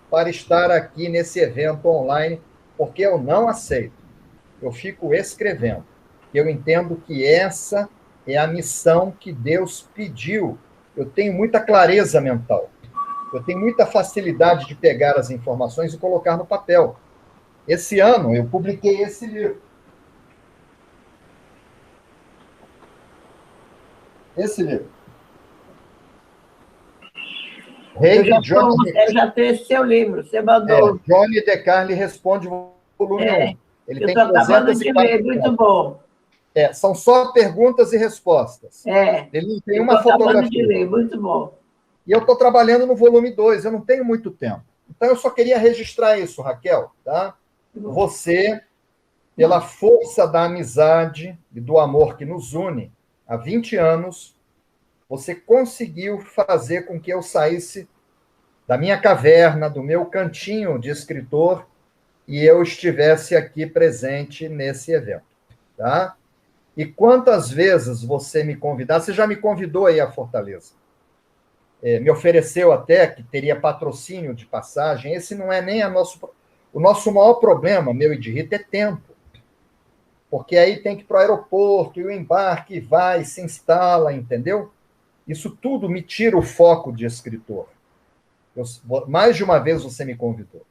para estar aqui nesse evento online, porque eu não aceito. Eu fico escrevendo. Eu entendo que essa é a missão que Deus pediu. Eu tenho muita clareza mental. Eu tenho muita facilidade de pegar as informações e colocar no papel. Esse ano, eu publiquei esse livro. Esse livro. Eu já tenho esse seu livro, você mandou. Johnny DeCarli responde o volume 1. Ele tem eu estou acabando de ler, muito bom. São só perguntas e respostas. Ele não tem uma fotografia. De ler, muito bom. E eu estou trabalhando no volume 2, eu não tenho muito tempo. Então, eu só queria registrar isso, Raquel. Tá? Você, pela força da amizade e do amor que nos une há 20 anos, você conseguiu fazer com que eu saísse da minha caverna, do meu cantinho de escritor, e eu estivesse aqui presente nesse evento. Tá? E quantas vezes você me convidar, você já me convidou aí a Fortaleza. Me ofereceu até que teria patrocínio de passagem. Esse não é nem o nosso maior problema, meu e de Rita, é tempo. Porque aí tem que ir para o aeroporto, e o embarque vai, se instala, entendeu? Isso tudo me tira o foco de escritor. Mais de uma vez você me convidou.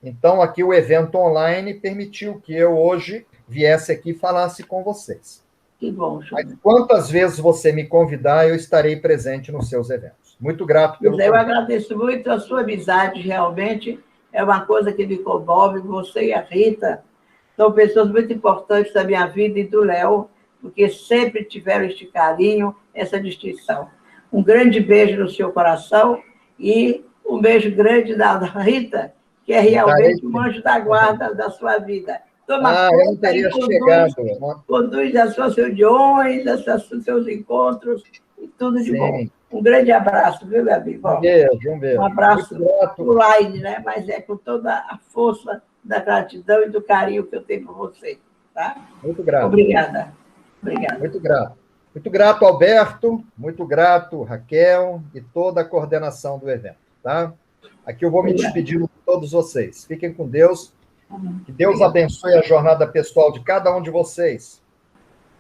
Então, aqui o evento online permitiu que eu hoje viesse aqui e falasse com vocês. Que bom, Júnior. Mas quantas vezes você me convidar, eu estarei presente nos seus eventos. Muito grato pelo Eu convite. agradeço muito a sua amizade, realmente é uma coisa que me comove. Você e a Rita são pessoas muito importantes da minha vida e do Léo, porque sempre tiveram este carinho, essa distinção. Um grande beijo no seu coração e um beijo grande da Rita, que é realmente um anjo da guarda da sua vida. Toma eu não conta teria e chegado. conduz as suas reuniões, os seus encontros e tudo de Sim. bom. Um grande abraço, viu, meu amigo? Um beijo, um beijo. Um abraço Muito grato. online, né? Mas é com toda a força da gratidão e do carinho que eu tenho por você. Tá? Muito grato. Obrigada. Obrigada. Muito grato. Muito grato, Alberto. Muito grato, Raquel e toda a coordenação do evento. Tá? Aqui eu vou me despedindo de todos vocês. Fiquem com Deus. Que Deus abençoe a jornada pessoal de cada um de vocês.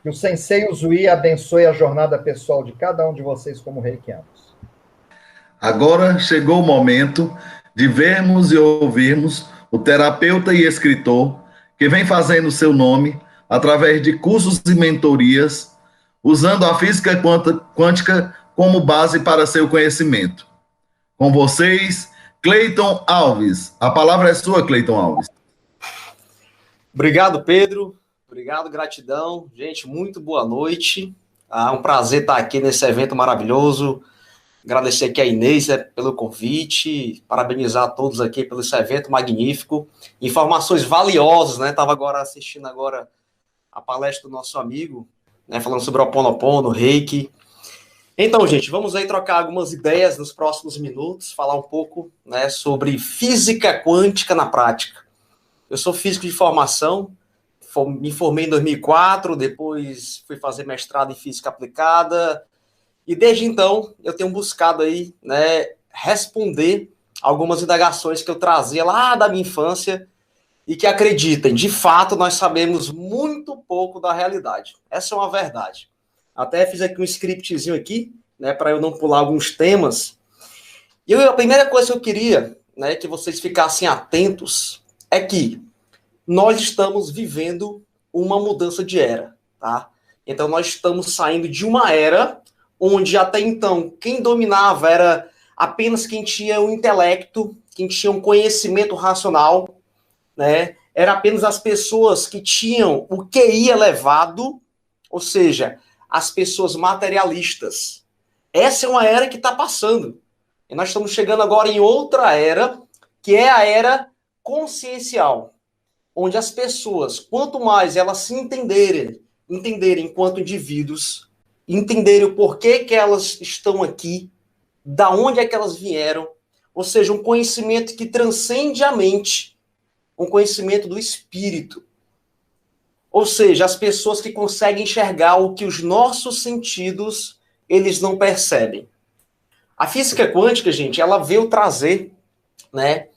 Que o Sensei Usui abençoe a jornada pessoal de cada um de vocês como reikianos. Agora chegou o momento de vermos e ouvirmos o terapeuta e escritor que vem fazendo seu nome através de cursos e mentorias, usando a física quântica como base para seu conhecimento. Com vocês, Cleiton Alves. A palavra é sua, Cleiton Alves. Obrigado, Pedro. Obrigado, gratidão. Gente, muito boa noite. É um prazer estar aqui nesse evento maravilhoso. Agradecer aqui a Inês pelo convite, parabenizar a todos aqui pelo esse evento magnífico. Informações valiosas, né? Estava agora assistindo agora a palestra do nosso amigo, né? Falando sobre o Ho Oponopono, Reiki. Então, gente, vamos aí trocar algumas ideias nos próximos minutos, falar um pouco, né, sobre física quântica na prática. Eu sou físico de formação, me formei em 2004, depois fui fazer mestrado em física aplicada, e desde então eu tenho buscado aí, né, responder algumas indagações que eu trazia lá da minha infância e que, acreditem, de fato nós sabemos muito pouco da realidade. Essa é uma verdade. Até fiz aqui um scriptzinho aqui, né, para eu não pular alguns temas. E a primeira coisa que eu queria, né, que vocês ficassem atentos é que nós estamos vivendo uma mudança de era, tá? Então, nós estamos saindo de uma era onde até então quem dominava era apenas quem tinha o intelecto, quem tinha um conhecimento racional, né? Era apenas as pessoas que tinham o QI elevado, ou seja, as pessoas materialistas. Essa é uma era que está passando. E nós estamos chegando agora em outra era, que é a era consciencial, onde as pessoas, quanto mais elas se entenderem enquanto indivíduos, entenderem o porquê que elas estão aqui, da onde é que elas vieram, ou seja, um conhecimento que transcende a mente, um conhecimento do espírito. Ou seja, as pessoas que conseguem enxergar o que os nossos sentidos, eles não percebem. A física quântica, gente, ela veio trazer, né?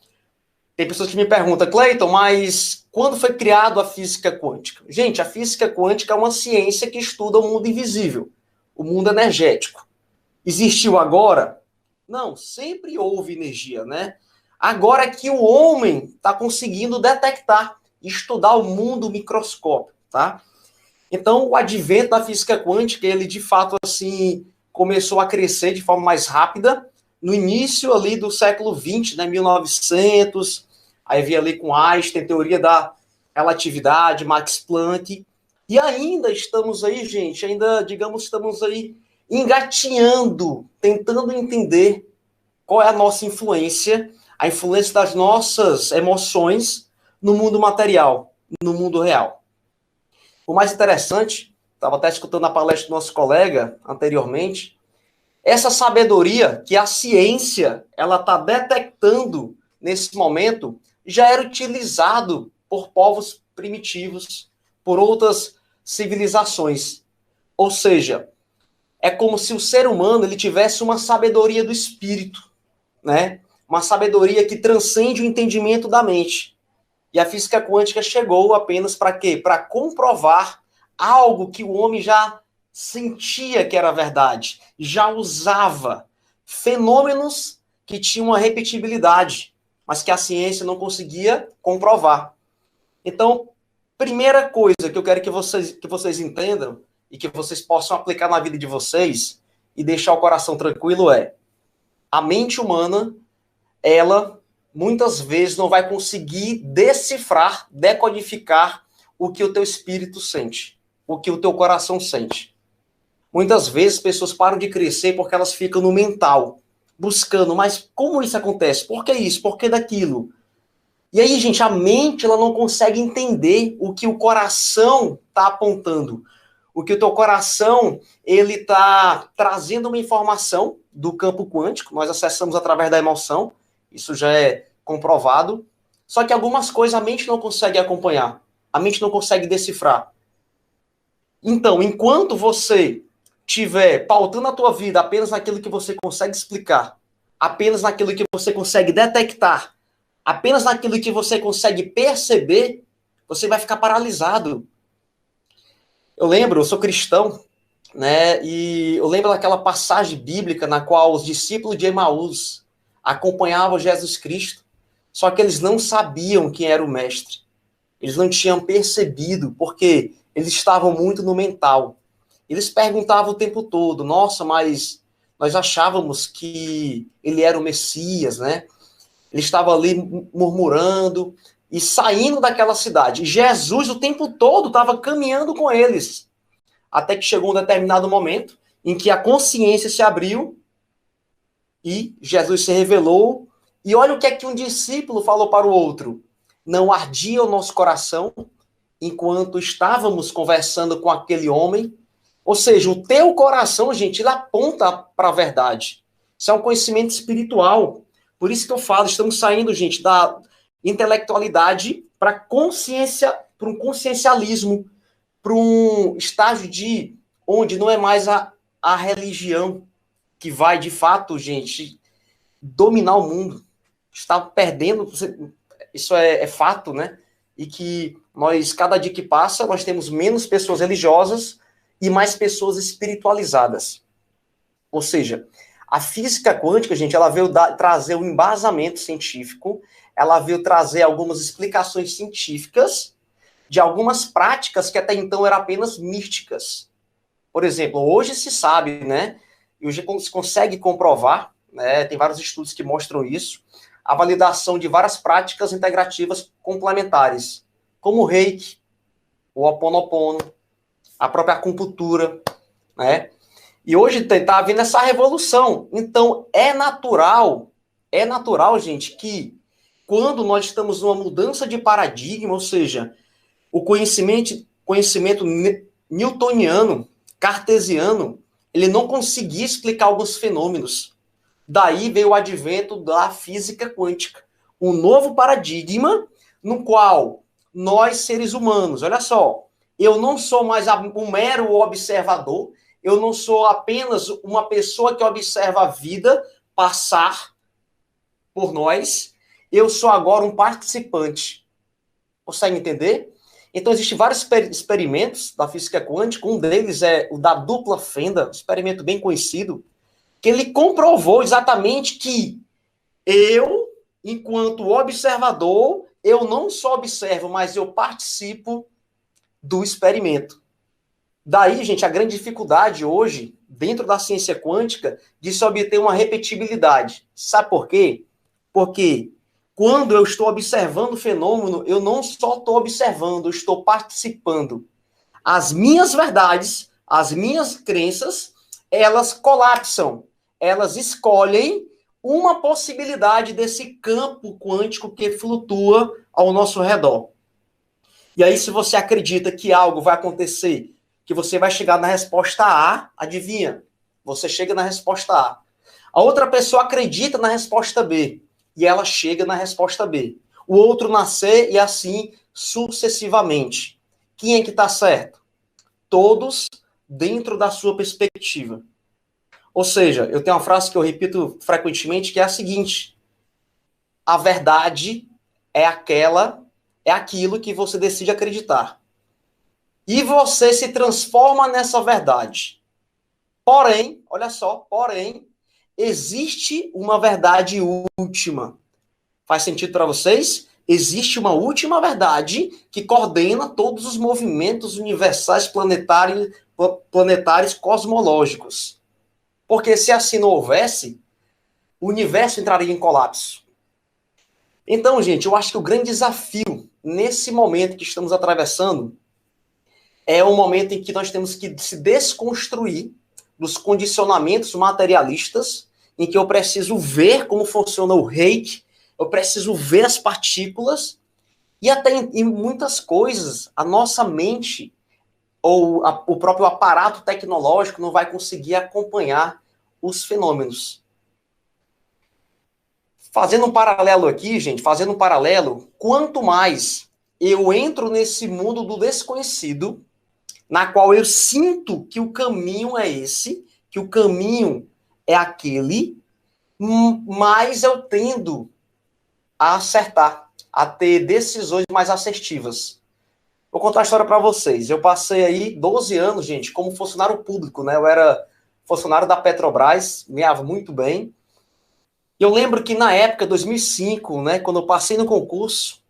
Tem pessoas que me perguntam, Cleiton, mas quando foi criado a física quântica? Gente, a física quântica é uma ciência que estuda o mundo invisível, o mundo energético. Existiu agora? Não, sempre houve energia, né? Agora é que o homem está conseguindo detectar, estudar o mundo microscópico, tá? Então, o advento da física quântica, ele de fato, assim, começou a crescer de forma mais rápida no início ali do século XX, né, 1900, aí via ali com Einstein, teoria da relatividade, Max Planck, e ainda estamos aí, gente, estamos aí engatinhando, tentando entender qual é a nossa influência, a influência das nossas emoções no mundo material, no mundo real. O mais interessante, estava até escutando a palestra do nosso colega anteriormente, essa sabedoria que a ciência ela está detectando nesse momento já era utilizado por povos primitivos, por outras civilizações. Ou seja, é como se o ser humano ele tivesse uma sabedoria do espírito, né? Uma sabedoria que transcende o entendimento da mente. E a física quântica chegou apenas para quê? Para comprovar algo que o homem já sentia que era verdade, já usava fenômenos que tinham uma repetibilidade. mas que a ciência não conseguia comprovar. Então, primeira coisa que eu quero que vocês entendam e que vocês possam aplicar na vida de vocês e deixar o coração tranquilo é: a mente humana, ela muitas vezes não vai conseguir decifrar, decodificar o que o teu espírito sente, o que o teu coração sente. Muitas vezes pessoas param de crescer porque elas ficam no mental, buscando, mas como isso acontece? Por que isso? Por que daquilo? E aí, gente, a mente ela não consegue entender o que o coração está apontando. O que o teu coração ele está trazendo uma informação do campo quântico, nós acessamos através da emoção, isso já é comprovado. Só que algumas coisas a mente não consegue acompanhar, a mente não consegue decifrar. Então, enquanto você tiver pautando a tua vida apenas naquilo que você consegue explicar, apenas naquilo que você consegue detectar, apenas naquilo que você consegue perceber, você vai ficar paralisado. Eu sou cristão, né? E eu lembro daquela passagem bíblica na qual os discípulos de Emaús acompanhavam Jesus Cristo, só que eles não sabiam quem era o mestre. Eles não tinham percebido, porque eles estavam muito no mental. Eles perguntavam o tempo todo: nossa, mas nós achávamos que ele era o Messias, né? Ele estava ali murmurando e saindo daquela cidade. E Jesus o tempo todo estava caminhando com eles. Até que chegou um determinado momento em que a consciência se abriu e Jesus se revelou. E olha o que é que um discípulo falou para o outro: não ardia o nosso coração enquanto estávamos conversando com aquele homem. Ou seja, o teu coração, gente, ele aponta para a verdade. Isso é um conhecimento espiritual. Por isso que eu falo, estamos saindo, gente, da intelectualidade para consciência, para um consciencialismo, para um estágio de onde não é mais a religião que vai, de fato, gente, dominar o mundo. Está perdendo, isso é fato, né? E que nós, cada dia que passa, nós temos menos pessoas religiosas e mais pessoas espiritualizadas. Ou seja, a física quântica, gente, ela veio trazer um embasamento científico, ela veio trazer algumas explicações científicas de algumas práticas que até então eram apenas místicas. Por exemplo, hoje se sabe, né, e hoje se consegue comprovar, né, tem vários estudos que mostram isso, a validação de várias práticas integrativas complementares, como o Reiki, o Ho'oponopono, a própria acupuntura, né? E hoje está havendo essa revolução. Então, é natural, gente, que quando nós estamos numa mudança de paradigma, ou seja, o conhecimento newtoniano, cartesiano, ele não conseguia explicar alguns fenômenos. Daí veio o advento da física quântica, um novo paradigma no qual nós, seres humanos, olha só, eu não sou mais um mero observador, eu não sou apenas uma pessoa que observa a vida passar por nós, eu sou agora um participante. Consegue entender? Então, existem vários experimentos da física quântica, um deles é o da dupla fenda, um experimento bem conhecido, que ele comprovou exatamente que eu, enquanto observador, eu não só observo, mas eu participo do experimento. Daí, gente, a grande dificuldade hoje, dentro da ciência quântica, de se obter uma repetibilidade. Sabe por quê? Porque quando eu estou observando o fenômeno, eu não só estou observando, eu estou participando. As minhas verdades, as minhas crenças, elas colapsam. Elas escolhem uma possibilidade desse campo quântico que flutua ao nosso redor. E aí, se você acredita que algo vai acontecer, que você vai chegar na resposta A, adivinha? Você chega na resposta A. A outra pessoa acredita na resposta B, e ela chega na resposta B. O outro na C, e assim sucessivamente. Quem é que está certo? Todos dentro da sua perspectiva. Ou seja, eu tenho uma frase que eu repito frequentemente, que é a seguinte: a verdade é aquilo que você decide acreditar. E você se transforma nessa verdade. Porém, olha só, existe uma verdade última. Faz sentido para vocês? Existe uma última verdade que coordena todos os movimentos universais planetários cosmológicos. Porque se assim não houvesse, o universo entraria em colapso. Então, gente, eu acho que o grande desafio nesse momento que estamos atravessando é o momento em que nós temos que se desconstruir dos condicionamentos materialistas, em que eu preciso ver como funciona o reiki, eu preciso ver as partículas, e até em muitas coisas, a nossa mente ou o próprio aparato tecnológico não vai conseguir acompanhar os fenômenos. Fazendo um paralelo aqui, gente, quanto mais eu entro nesse mundo do desconhecido, na qual eu sinto que o caminho é esse, que o caminho é aquele, mais eu tendo a acertar, a ter decisões mais assertivas. Vou contar a história para vocês. Eu passei aí 12 anos, gente, como funcionário público, né? Eu era funcionário da Petrobras, ganhava muito bem. E eu lembro que na época, 2005, né, quando eu passei no concurso,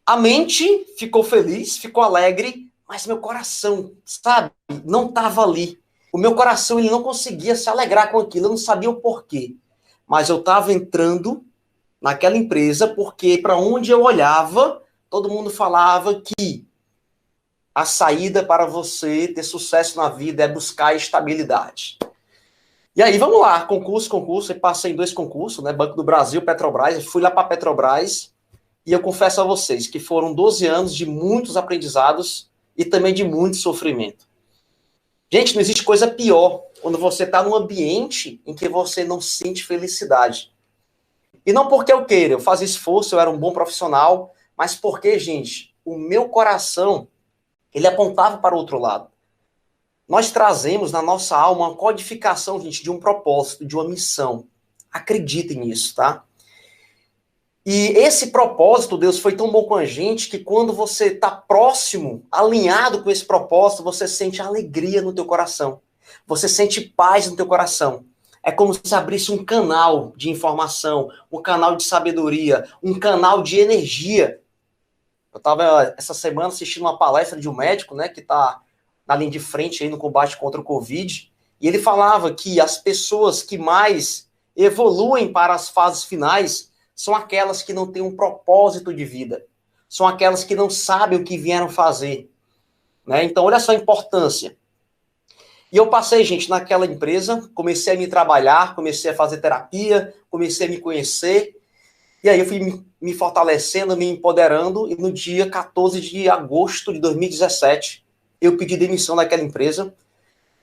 a mente ficou feliz, ficou alegre, mas meu coração, sabe, não estava ali. O meu coração, ele não conseguia se alegrar com aquilo, eu não sabia o porquê. Mas eu estava entrando naquela empresa porque para onde eu olhava, todo mundo falava que a saída para você ter sucesso na vida é buscar estabilidade. E aí, vamos lá, concurso, eu passei em 2 concursos, né, Banco do Brasil, Petrobras, eu fui lá para a Petrobras, e eu confesso a vocês que foram 12 anos de muitos aprendizados e também de muito sofrimento. Gente, não existe coisa pior quando você está num ambiente em que você não sente felicidade. E não porque eu queira, eu fazia esforço, eu era um bom profissional, mas porque, gente, o meu coração, ele apontava para o outro lado. Nós trazemos na nossa alma uma codificação, gente, de um propósito, de uma missão. Acreditem nisso, tá? E esse propósito, Deus, foi tão bom com a gente que quando você está próximo, alinhado com esse propósito, você sente alegria no teu coração. Você sente paz no teu coração. É como se abrisse um canal de informação, um canal de sabedoria, um canal de energia. Eu estava essa semana assistindo uma palestra de um médico, né, que está na linha de frente aí no combate contra o Covid, e ele falava que as pessoas que mais evoluem para as fases finais são aquelas que não têm um propósito de vida, são aquelas que não sabem o que vieram fazer, né? Então, olha só a importância. E eu passei, gente, naquela empresa, comecei a me trabalhar, comecei a fazer terapia, comecei a me conhecer, e aí eu fui me fortalecendo, me empoderando, e no dia 14 de agosto de 2017, eu pedi demissão daquela empresa.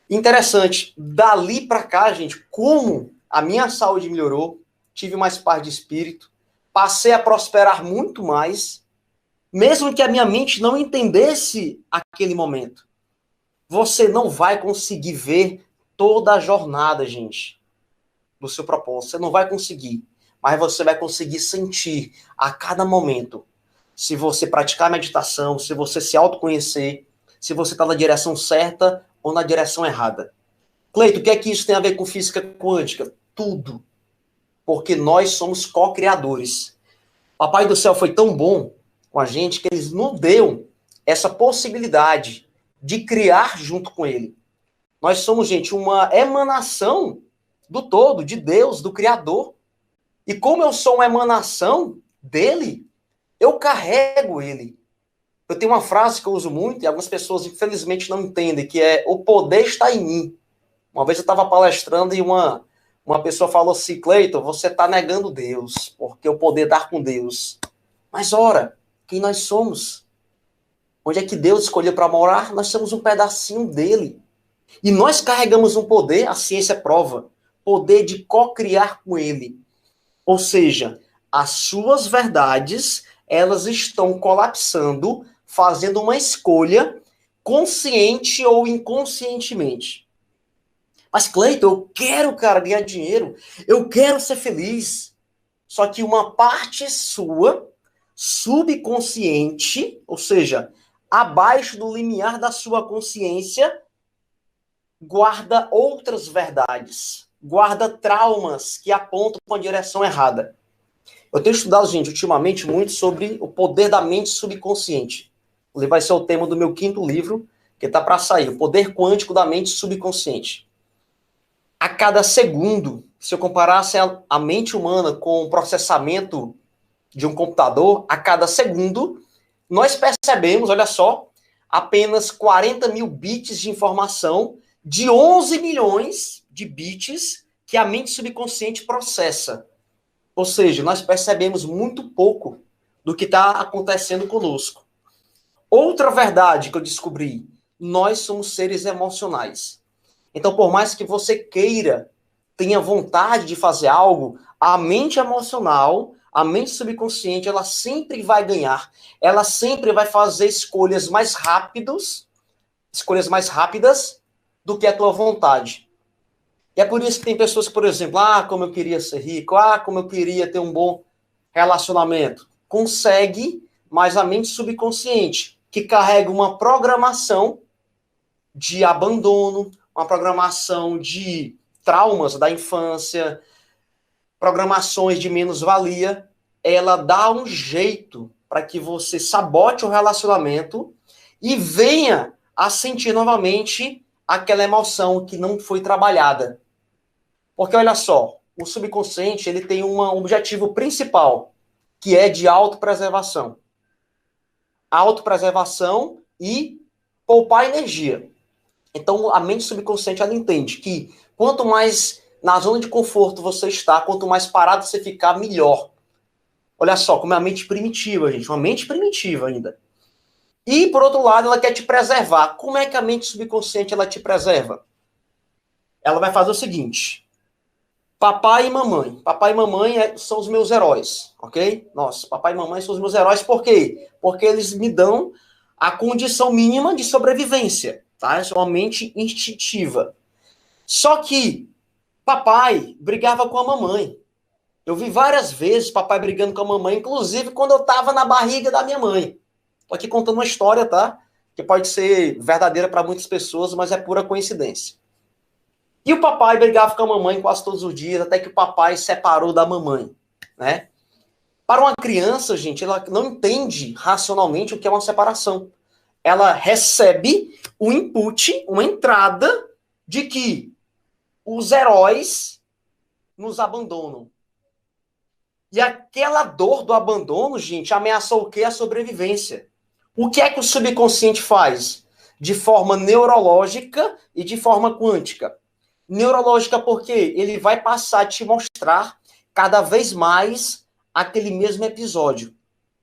Interessante, dali para cá, gente, como a minha saúde melhorou, tive mais paz de espírito, passei a prosperar muito mais, mesmo que a minha mente não entendesse aquele momento. Você não vai conseguir ver toda a jornada, gente, do seu propósito. Você não vai conseguir, mas você vai conseguir sentir a cada momento. Se você praticar meditação, se você se autoconhecer, se você está na direção certa ou na direção errada. Cleito, o que é que isso tem a ver com física quântica? Tudo. Porque nós somos co-criadores. Papai do céu foi tão bom com a gente que ele nos deu essa possibilidade de criar junto com ele. Nós somos, gente, uma emanação do todo, de Deus, do Criador. E como eu sou uma emanação dele, eu carrego ele. Eu tenho uma frase que eu uso muito e algumas pessoas, infelizmente, não entendem, que é: o poder está em mim. Uma vez eu estava palestrando e uma pessoa falou assim: Cleiton, você está negando Deus, porque o poder está com Deus. Mas, ora, quem nós somos? Onde é que Deus escolheu para morar? Nós somos um pedacinho dele. E nós carregamos um poder, a ciência prova, poder de co-criar com ele. Ou seja, as suas verdades, elas estão colapsando, fazendo uma escolha consciente ou inconscientemente. Mas, Cleiton, eu quero, cara, ganhar dinheiro. Eu quero ser feliz. Só que uma parte sua, subconsciente, ou seja, abaixo do limiar da sua consciência, guarda outras verdades. Guarda traumas que apontam para a direção errada. Eu tenho estudado, gente, ultimamente muito sobre o poder da mente subconsciente. Ele vai ser o tema do meu 5º livro, que está para sair, o poder quântico da mente subconsciente. A cada segundo, se eu comparasse a mente humana com o processamento de um computador, a cada segundo, nós percebemos, olha só, apenas 40 mil bits de informação de 11 milhões de bits que a mente subconsciente processa. Ou seja, nós percebemos muito pouco do que está acontecendo conosco. Outra verdade que eu descobri, nós somos seres emocionais. Então, por mais que você queira, tenha vontade de fazer algo, a mente emocional, a mente subconsciente, ela sempre vai ganhar. Ela sempre vai fazer escolhas mais rápidas do que a tua vontade. E é por isso que tem pessoas que, por exemplo, como eu queria ser rico, como eu queria ter um bom relacionamento. Consegue, mas a mente subconsciente, que carrega uma programação de abandono, uma programação de traumas da infância, programações de menos-valia, ela dá um jeito para que você sabote o relacionamento e venha a sentir novamente aquela emoção que não foi trabalhada. Porque, olha só, o subconsciente ele tem um objetivo principal, que é de autopreservação. Autopreservação e poupar energia. Então, a mente subconsciente ela entende que quanto mais na zona de conforto você está, quanto mais parado você ficar, melhor. Olha só, como é a mente primitiva, gente. Uma mente primitiva ainda. E, por outro lado, ela quer te preservar. Como é que a mente subconsciente ela te preserva? Ela vai fazer o seguinte. Papai e mamãe. Papai e mamãe são os meus heróis, ok? Nossa, papai e mamãe são os meus heróis. Por quê? Porque eles me dão a condição mínima de sobrevivência. Tá? Essa é uma mente instintiva. Só que papai brigava com a mamãe. Eu vi várias vezes papai brigando com a mamãe, inclusive quando eu estava na barriga da minha mãe. Estou aqui contando uma história, tá? Que pode ser verdadeira para muitas pessoas, mas é pura coincidência. E o papai brigava com a mamãe quase todos os dias, até que o papai separou da mamãe, né? Para uma criança, gente, ela não entende racionalmente o que é uma separação. Ela recebe o input, uma entrada de que os heróis nos abandonam. E aquela dor do abandono, gente, ameaçou o quê? A sobrevivência. O que é que o subconsciente faz? De forma neurológica e de forma quântica. Neurológica porque ele vai passar a te mostrar cada vez mais aquele mesmo episódio.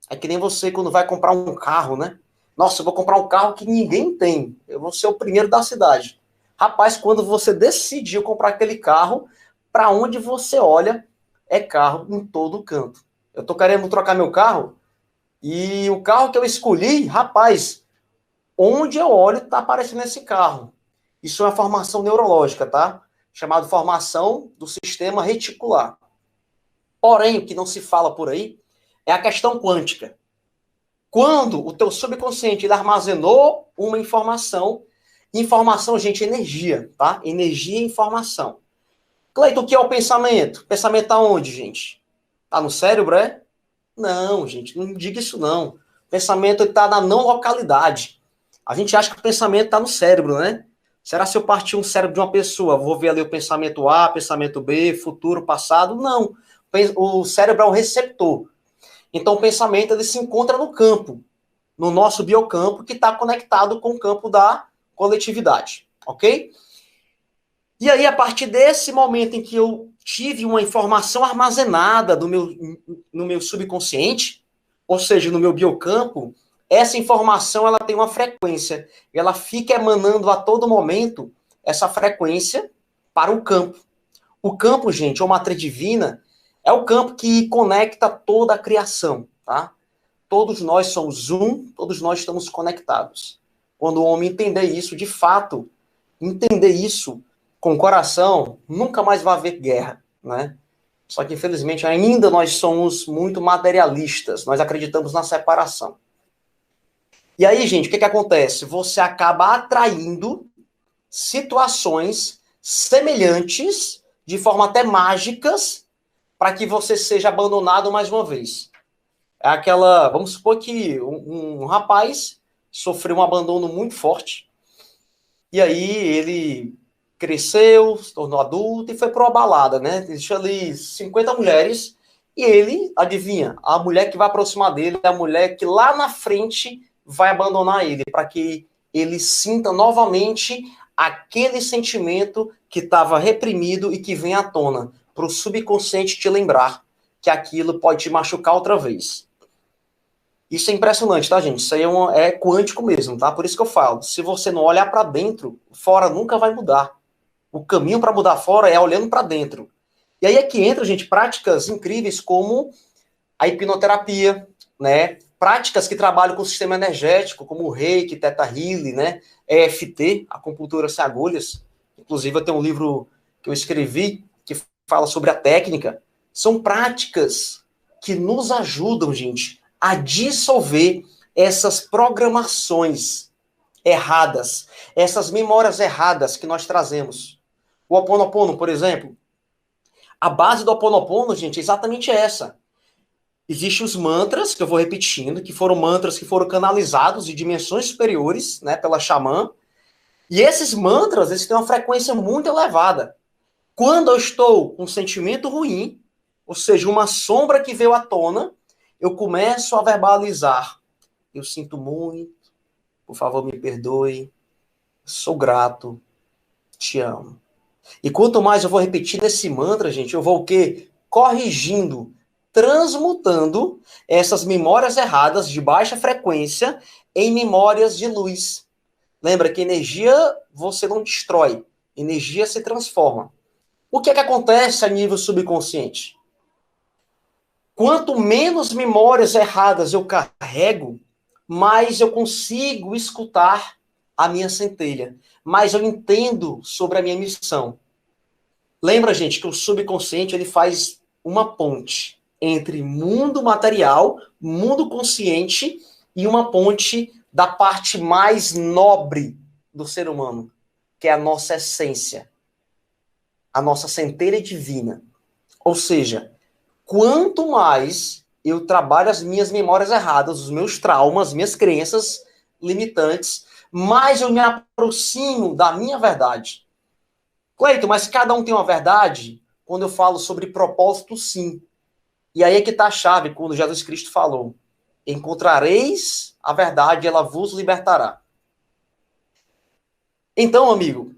É que nem você quando vai comprar um carro, né? Nossa, eu vou comprar um carro que ninguém tem. Eu vou ser o primeiro da cidade. Rapaz, quando você decidiu comprar aquele carro, para onde você olha, é carro em todo canto. Eu tô querendo trocar meu carro e o carro que eu escolhi, rapaz, onde eu olho tá aparecendo esse carro. Isso é uma formação neurológica, tá? Chamada formação do sistema reticular. Porém, o que não se fala por aí é a questão quântica. Quando o teu subconsciente ele armazenou uma informação, gente, é energia, tá? Energia e informação. Cleiton, o que é o pensamento? Pensamento tá onde, gente? Tá no cérebro, é? Não, gente, não diga isso não. O pensamento está na não localidade. A gente acha que o pensamento está no cérebro, né? Será se eu partir um cérebro de uma pessoa, vou ver ali o pensamento A, pensamento B, futuro, passado? Não. O cérebro é um receptor. Então o pensamento ele se encontra no campo, no nosso biocampo, que está conectado com o campo da coletividade, ok? E aí, a partir desse momento em que eu tive uma informação armazenada no meu subconsciente, ou seja, no meu biocampo, essa informação ela tem uma frequência. Ela fica emanando a todo momento essa frequência para o campo. O campo, gente, ou matriz divina, é o campo que conecta toda a criação, tá? Todos nós somos um, todos nós estamos conectados. Quando o homem entender isso, de fato, entender isso com o coração, nunca mais vai haver guerra, né? Só que, infelizmente, ainda nós somos muito materialistas, nós acreditamos na separação. E aí, gente, o que acontece? Você acaba atraindo situações semelhantes, de forma até mágicas, para que você seja abandonado mais uma vez. É aquela, vamos supor que um rapaz sofreu um abandono muito forte, e aí ele cresceu, se tornou adulto e foi para uma balada, né? Deixou ali 50 mulheres, e ele, adivinha, a mulher que vai aproximar dele é a mulher que lá na frente vai abandonar ele, para que ele sinta novamente aquele sentimento que estava reprimido e que vem à tona, para o subconsciente te lembrar que aquilo pode te machucar outra vez. Isso é impressionante, tá, gente? Isso aí é quântico mesmo, tá? Por isso que eu falo, se você não olhar para dentro, fora nunca vai mudar. O caminho para mudar fora é olhando para dentro. E aí é que entra, gente, práticas incríveis como a hipnoterapia, né? Práticas que trabalham com o sistema energético, como o Reiki, Theta Healing, né? EFT, acupuntura sem agulhas. Inclusive, eu tenho um livro que eu escrevi que fala sobre a técnica. São práticas que nos ajudam, gente, a dissolver essas programações erradas, essas memórias erradas que nós trazemos. O Ho Oponopono, por exemplo, a base do Ho Oponopono, gente, é exatamente essa. Existem os mantras, que eu vou repetindo, que foram mantras que foram canalizados de dimensões superiores, né, pela xamã, e esses mantras, eles têm uma frequência muito elevada. Quando eu estou com um sentimento ruim, ou seja, uma sombra que veio à tona, eu começo a verbalizar. Eu sinto muito, por favor me perdoe, sou grato, te amo. E quanto mais eu vou repetindo esse mantra, gente, eu vou o quê? Corrigindo, transmutando essas memórias erradas de baixa frequência em memórias de luz. Lembra que energia você não destrói, energia se transforma. O que é que acontece a nível subconsciente? Quanto menos memórias erradas eu carrego, mais eu consigo escutar a minha centelha, mais eu entendo sobre a minha missão. Lembra, gente, que o subconsciente ele faz uma ponte entre mundo material, mundo consciente e uma ponte da parte mais nobre do ser humano, que é a nossa essência, a nossa centelha divina. Ou seja, quanto mais eu trabalho as minhas memórias erradas, os meus traumas, minhas crenças limitantes, mais eu me aproximo da minha verdade. Cleiton, mas cada um tem uma verdade? Quando eu falo sobre propósito, sim. E aí é que está a chave, quando Jesus Cristo falou: encontrareis a verdade, ela vos libertará. Então, amigo,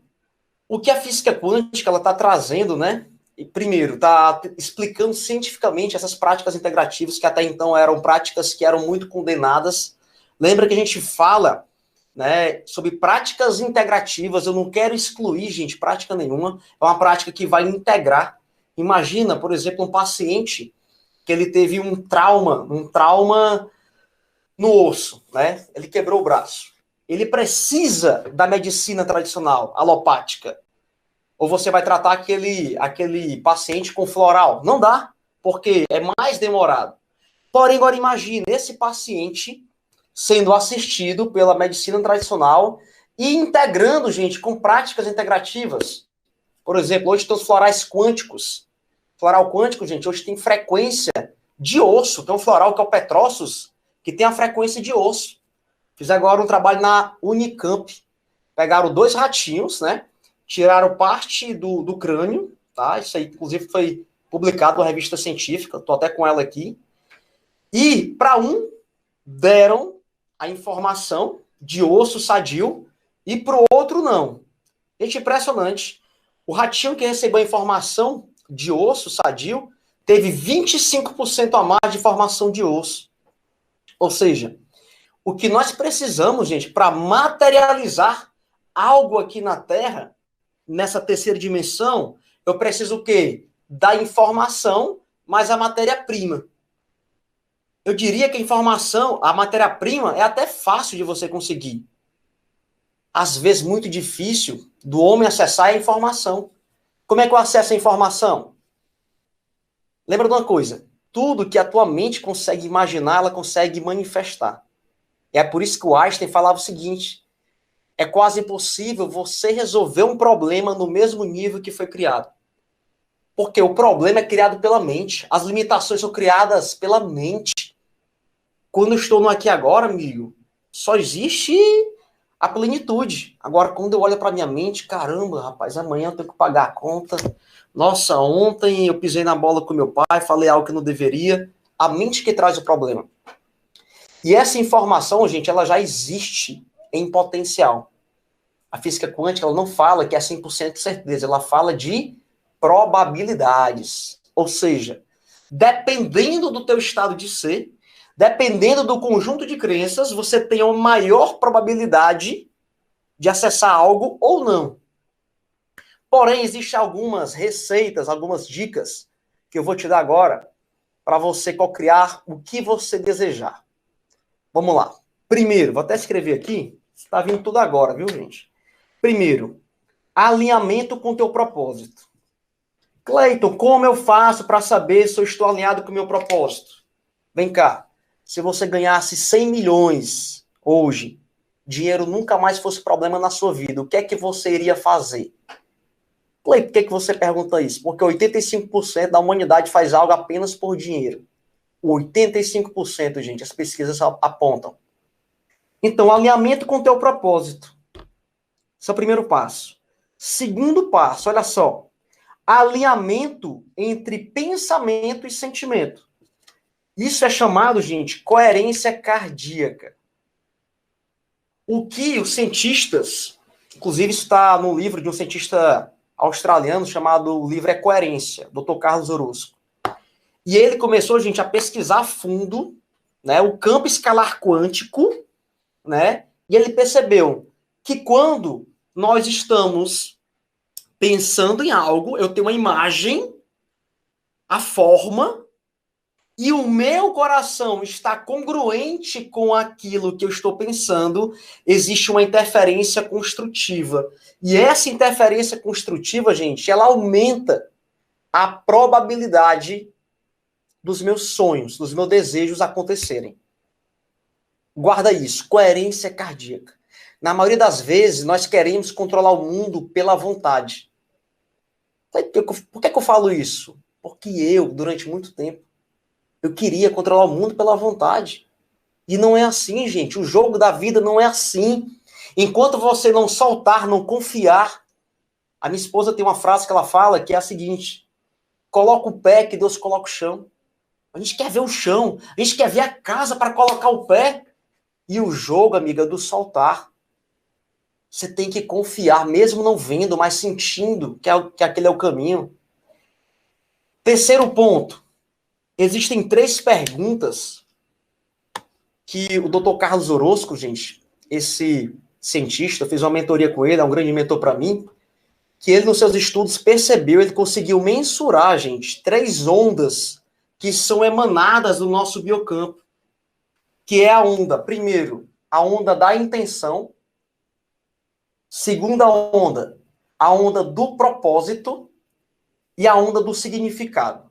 o que a física quântica está trazendo, né? Primeiro, está explicando cientificamente essas práticas integrativas que até então eram práticas que eram muito condenadas. Lembra que a gente fala, né, sobre práticas integrativas? Eu não quero excluir, gente, prática nenhuma. É uma prática que vai integrar. Imagina, por exemplo, um paciente que ele teve um trauma no osso, né? Ele quebrou o braço. Ele precisa da medicina tradicional, alopática. Ou você vai tratar aquele paciente com floral? Não dá, porque é mais demorado. Porém, agora imagine esse paciente sendo assistido pela medicina tradicional e integrando, gente, com práticas integrativas. Por exemplo, hoje tem os florais quânticos. Floral quântico, gente, hoje tem frequência de osso. Tem um floral que é o Petróceos, que tem a frequência de osso. Fiz agora um trabalho na Unicamp. Pegaram 2 ratinhos, né? Tiraram parte do crânio, tá? Isso aí, inclusive, foi publicado na revista científica. Estou até com ela aqui. E, para um, deram a informação de osso sadio e para o outro, não. Gente, impressionante. O ratinho que recebeu a informação de osso sadio teve 25% a mais de formação de osso. Ou seja, o que nós precisamos, gente, para materializar algo aqui na Terra, nessa terceira dimensão, eu preciso o quê? Da informação, mais a matéria-prima. Eu diria que a informação, a matéria-prima, é até fácil de você conseguir. Às vezes, muito difícil do homem acessar a informação. Como é que eu acesso a informação? Lembra de uma coisa? Tudo que a tua mente consegue imaginar, ela consegue manifestar. E é por isso que o Einstein falava o seguinte: é quase impossível você resolver um problema no mesmo nível que foi criado. Porque o problema é criado pela mente. As limitações são criadas pela mente. Quando eu estou no aqui e agora, amigo, só existe a plenitude. Agora, quando eu olho para minha mente, caramba, rapaz, amanhã eu tenho que pagar a conta. Nossa, ontem eu pisei na bola com meu pai, falei algo que não deveria. A mente que traz o problema. E essa informação, gente, ela já existe em potencial. A física quântica, ela não fala que é 100% de certeza, ela fala de probabilidades. Ou seja, dependendo do teu estado de ser, dependendo do conjunto de crenças, você tem uma maior probabilidade de acessar algo ou não. Porém, existem algumas receitas, algumas dicas que eu vou te dar agora para você cocriar o que você desejar. Vamos lá. Primeiro, vou até escrever aqui, está vindo tudo agora, viu, gente? Primeiro, alinhamento com o teu propósito. Cleiton, como eu faço para saber se eu estou alinhado com o meu propósito? Vem cá. Se você ganhasse 100 milhões hoje, dinheiro nunca mais fosse problema na sua vida, o que é que você iria fazer? Cleiton, por que você pergunta isso? Porque 85% da humanidade faz algo apenas por dinheiro. 85%, gente, as pesquisas apontam. Então, alinhamento com o teu propósito. Esse é o primeiro passo. Segundo passo, olha só. Alinhamento entre pensamento e sentimento. Isso é chamado, gente, coerência cardíaca. O que os cientistas, inclusive isso está no livro de um cientista australiano chamado, o livro é Coerência, Dr. Carlos Orozco. E ele começou, gente, a pesquisar a fundo, né, o campo escalar quântico, né, e ele percebeu que quando nós estamos pensando em algo, eu tenho uma imagem, a forma, e o meu coração está congruente com aquilo que eu estou pensando, existe uma interferência construtiva. E essa interferência construtiva, gente, ela aumenta a probabilidade dos meus sonhos, dos meus desejos acontecerem. Guarda isso, coerência cardíaca. Na maioria das vezes, nós queremos controlar o mundo pela vontade. Por que eu falo isso? Porque eu, durante muito tempo, eu queria controlar o mundo pela vontade. E não é assim, gente. O jogo da vida não é assim. Enquanto você não soltar, não confiar. A minha esposa tem uma frase que ela fala que é a seguinte: coloca o pé que Deus coloca o chão. A gente quer ver o chão, a gente quer ver a casa para colocar o pé. E o jogo, amiga, é do soltar. Você tem que confiar, mesmo não vendo, mas sentindo que aquele é o caminho. Terceiro ponto. Existem 3 perguntas que o Dr. Carlos Orozco, gente, esse cientista, eu fiz uma mentoria com ele, é um grande mentor para mim, que ele, nos seus estudos, percebeu, ele conseguiu mensurar, gente, 3 ondas que são emanadas do nosso biocampo, que é a onda, primeiro, a onda da intenção, segunda onda, a onda do propósito e a onda do significado.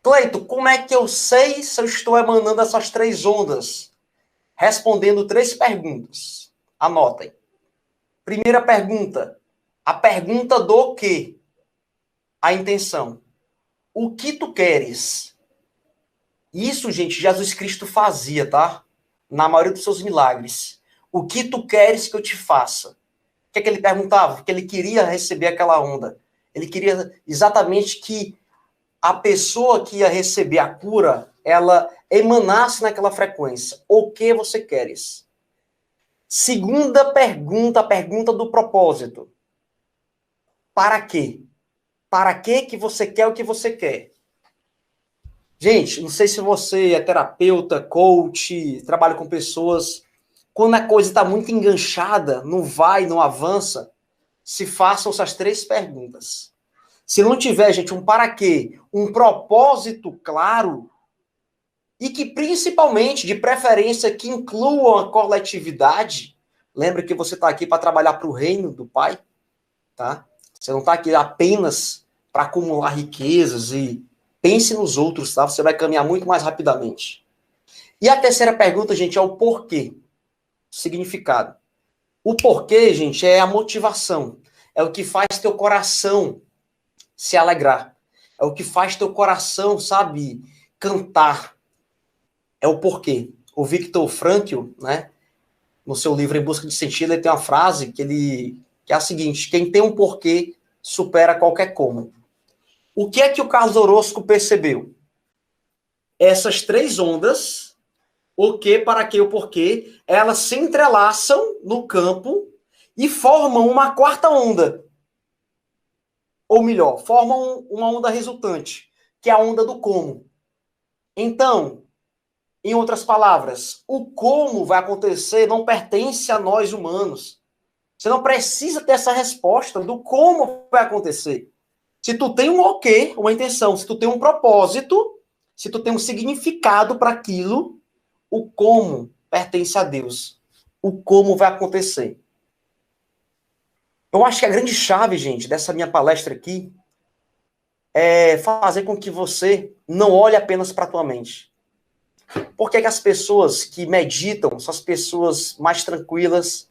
Cleiton, como é que eu sei se eu estou emanando essas 3 ondas? Respondendo 3 perguntas. Anotem. Primeira pergunta. A pergunta do quê? A intenção. O que tu queres? Isso, gente, Jesus Cristo fazia, tá? Na maioria dos seus milagres. O que tu queres que eu te faça? O que é que ele perguntava? Porque ele queria receber aquela onda. Ele queria exatamente que a pessoa que ia receber a cura, ela emanasse naquela frequência. O que você queres? Segunda pergunta, a pergunta do propósito. Para quê? Para que você quer o que você quer? Gente, não sei se você é terapeuta, coach, trabalha com pessoas. Quando a coisa está muito enganchada, não vai, não avança, se façam essas 3 perguntas. Se não tiver, gente, um para quê, um propósito claro, e que principalmente, de preferência, que incluam a coletividade, lembra que você está aqui para trabalhar para o reino do Pai, tá? Você não está aqui apenas para acumular riquezas e pense nos outros, tá? Você vai caminhar muito mais rapidamente. E a terceira pergunta, gente, é o porquê, o significado. O porquê, gente, é a motivação, é o que faz teu coração se alegrar. é o que faz teu coração, sabe, cantar. É o porquê. O Viktor Frankl, né, no seu livro Em Busca de Sentido, ele tem uma frase que é a seguinte: quem tem um porquê supera qualquer como. O que é que o Carlos Orozco percebeu? Essas três ondas, o que, para que, o porquê, elas se entrelaçam no campo e formam uma quarta onda. Ou melhor, formam uma onda resultante, que é a onda do como. Então, em outras palavras, o como vai acontecer não pertence a nós humanos. Você não precisa ter essa resposta do como vai acontecer. Se tu tem um ok, uma intenção, se tu tem um propósito, se tu tem um significado para aquilo, o como pertence a Deus. O como vai acontecer. Eu acho que a grande chave, gente, dessa minha palestra aqui é fazer com que você não olhe apenas para a tua mente. Por que as pessoas que meditam são as pessoas mais tranquilas,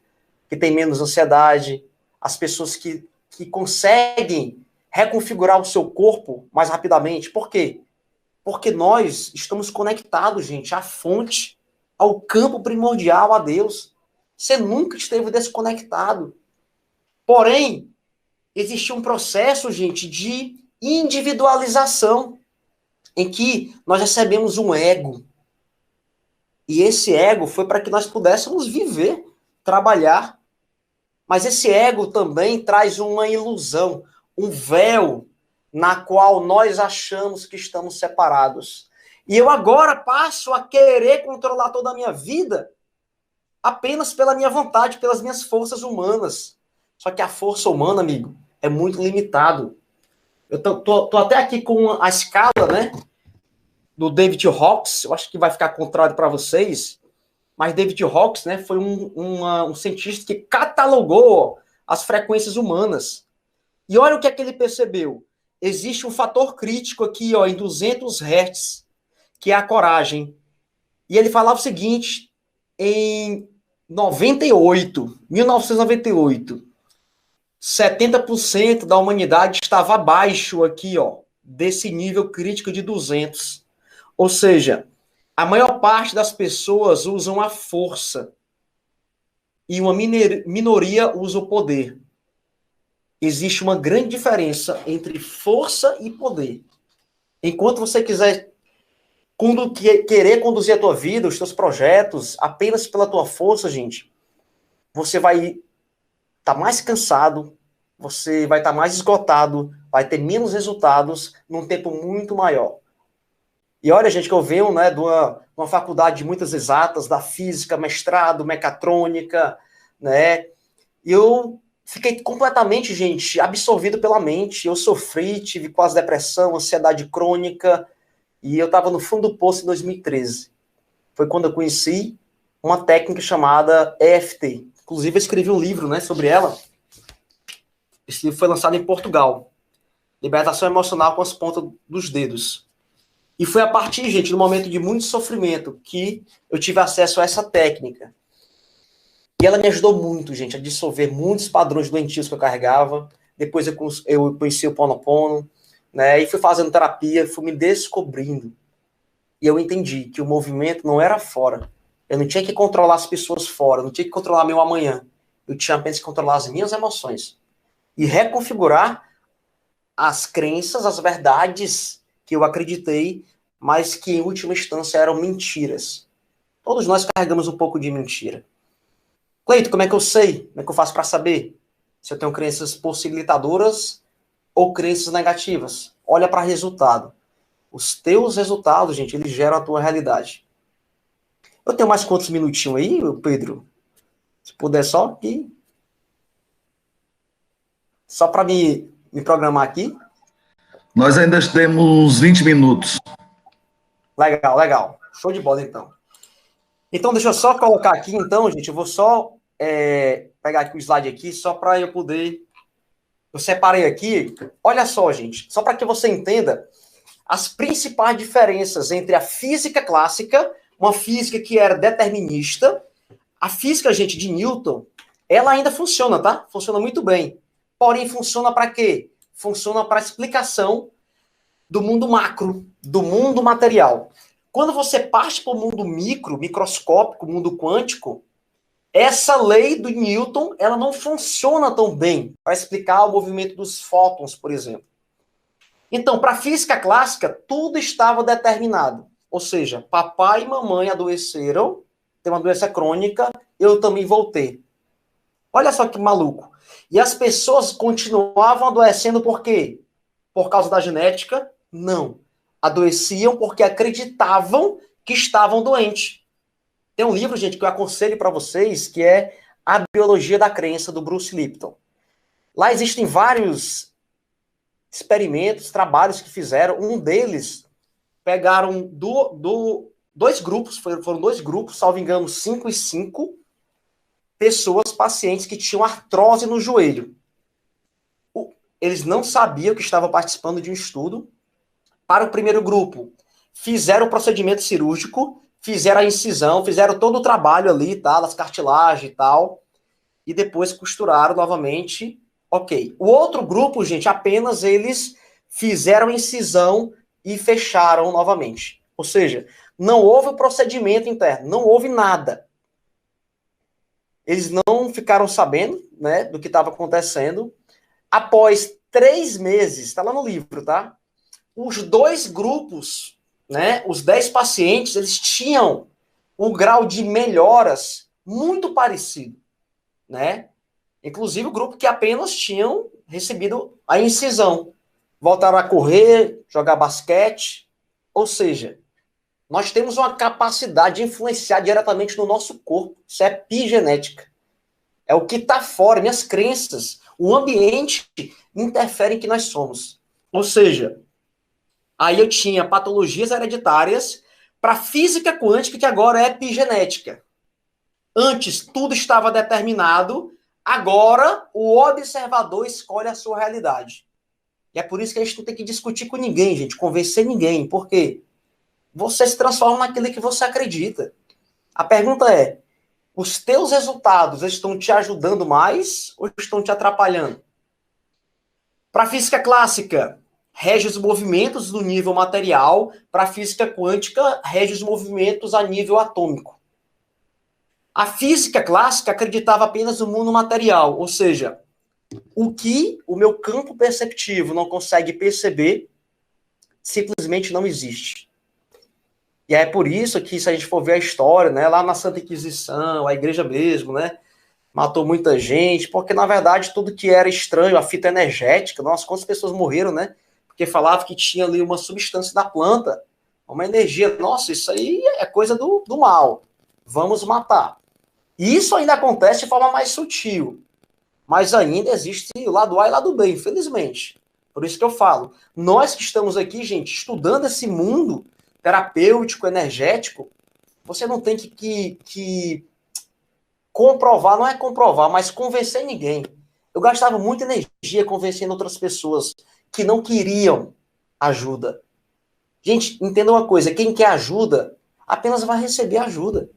que têm menos ansiedade, as pessoas que conseguem reconfigurar o seu corpo mais rapidamente? Por quê? Porque nós estamos conectados, gente, à fonte, ao campo primordial, a Deus. Você nunca esteve desconectado. Porém, existe um processo, gente, de individualização, em que nós recebemos um ego. E esse ego foi para que nós pudéssemos viver, trabalhar. Mas esse ego também traz uma ilusão, um véu na qual nós achamos que estamos separados. E eu agora passo a querer controlar toda a minha vida apenas pela minha vontade, pelas minhas forças humanas. Só que a força humana, amigo, é muito limitado. Eu tô até aqui com a escala, né, do David Hawkes. Eu acho que vai ficar contrário para vocês, mas David Hawkes, né, foi um cientista que catalogou as frequências humanas. E olha o que é que ele percebeu. Existe um fator crítico aqui, ó, em 200 Hz, que é a coragem. E ele falava o seguinte: em 1998, 70% da humanidade estava abaixo aqui, ó, desse nível crítico de 200. Ou seja, a maior parte das pessoas usam a força e uma minoria usa o poder. Existe uma grande diferença entre força e poder. Enquanto você quiser querer conduzir a tua vida, os teus projetos, apenas pela tua força, gente, você vai estar mais cansado, você vai estar mais esgotado, vai ter menos resultados num tempo muito maior. E olha, gente, que eu venho, né, de uma faculdade de muitas exatas, da física, mestrado, mecatrônica, né, e eu fiquei completamente, gente, absorvido pela mente. Eu sofri, tive quase depressão, ansiedade crônica, e eu estava no fundo do poço em 2013. Foi quando eu conheci uma técnica chamada EFT. Inclusive, eu escrevi um livro, né, sobre ela. Esse livro foi lançado em Portugal. Libertação Emocional com as Pontas dos Dedos. E foi a partir, gente, de um momento de muito sofrimento que eu tive acesso a essa técnica. E ela me ajudou muito, gente, a dissolver muitos padrões doentios que eu carregava. Depois eu conheci o Ponopono, né, e fui fazendo terapia, fui me descobrindo. E eu entendi que o movimento não era fora. Eu não tinha que controlar as pessoas fora, eu não tinha que controlar meu amanhã. Eu tinha apenas que controlar as minhas emoções. E reconfigurar as crenças, as verdades que eu acreditei, mas que em última instância eram mentiras. Todos nós carregamos um pouco de mentira. Cleito, como é que eu sei? Como é que eu faço para saber se eu tenho crenças possibilitadoras ou crenças negativas? Olha para resultado. Os teus resultados, gente, eles geram a tua realidade. Eu tenho mais quantos minutinhos aí, Pedro? Se puder só aqui. Só para me programar aqui. Nós ainda temos 20 minutos. Legal, legal. Show de bola, então. Então, deixa eu só colocar aqui, então, gente. Eu vou só pegar aqui o slide aqui, só para eu poder... Eu separei aqui. Olha só, gente. Só para que você entenda as principais diferenças entre a física clássica, uma física que era determinista. A física, gente, de Newton, ela ainda funciona, tá? Funciona muito bem. Porém, funciona para quê? Funciona para explicação do mundo macro, do mundo material. Quando você parte para o mundo microscópico, mundo quântico, essa lei do Newton, ela não funciona tão bem para explicar o movimento dos fótons, por exemplo. Então, para a física clássica, tudo estava determinado. Ou seja, papai e mamãe adoeceram, tem uma doença crônica, eu também vou ter. Olha só que maluco. E as pessoas continuavam adoecendo por quê? Por causa da genética? Não. Adoeciam porque acreditavam que estavam doentes. Tem um livro, gente, que eu aconselho para vocês, que é A Biologia da Crença, do Bruce Lipton. Lá existem vários experimentos, trabalhos que fizeram. Um deles, pegaram dois grupos, foram dois grupos, salvo engano, 5 e 5, pessoas, pacientes que tinham artrose no joelho. Eles não sabiam que estavam participando de um estudo. Para o primeiro grupo, fizeram o procedimento cirúrgico, fizeram a incisão, fizeram todo o trabalho ali, tá, as cartilagens e tal, e depois costuraram novamente. Ok. O outro grupo, gente, apenas eles fizeram a incisão e fecharam novamente. Ou seja, não houve o procedimento interno, não houve nada. Eles não ficaram sabendo, né, do que estava acontecendo. Após 3 meses, está lá no livro, tá? Os dois grupos, né, os 10 pacientes, eles tinham um grau de melhoras muito parecido, né? Inclusive o grupo que apenas tinham recebido a incisão. Voltaram a correr, jogar basquete. Ou seja, nós temos uma capacidade de influenciar diretamente no nosso corpo. Isso é epigenética. É o que está fora, minhas crenças. O ambiente interfere em que nós somos. Ou seja, aí eu tinha patologias hereditárias para física quântica, que agora é epigenética. Antes tudo estava determinado, agora o observador escolhe a sua realidade. E é por isso que a gente não tem que discutir com ninguém, gente, convencer ninguém. Por quê? Você se transforma naquilo que você acredita. A pergunta é, os teus resultados estão te ajudando mais ou estão te atrapalhando? Para a física clássica, rege os movimentos no nível material. Para a física quântica, rege os movimentos a nível atômico. A física clássica acreditava apenas no mundo material, ou seja, o que o meu campo perceptivo não consegue perceber, simplesmente não existe. E é por isso que, se a gente for ver a história, né, lá na Santa Inquisição, a igreja mesmo, né, matou muita gente, porque, na verdade, tudo que era estranho, a fita energética, nossa, quantas pessoas morreram, né, porque falava que tinha ali uma substância da planta, uma energia, nossa, isso aí é coisa do mal, vamos matar. E isso ainda acontece de forma mais sutil, mas ainda existe o lado A e o lado B, infelizmente. Por isso que eu falo, nós que estamos aqui, gente, estudando esse mundo terapêutico, energético, você não tem que comprovar, não é comprovar, mas convencer ninguém. Eu gastava muita energia convencendo outras pessoas que não queriam ajuda. Gente, entenda uma coisa, quem quer ajuda, apenas vai receber ajuda.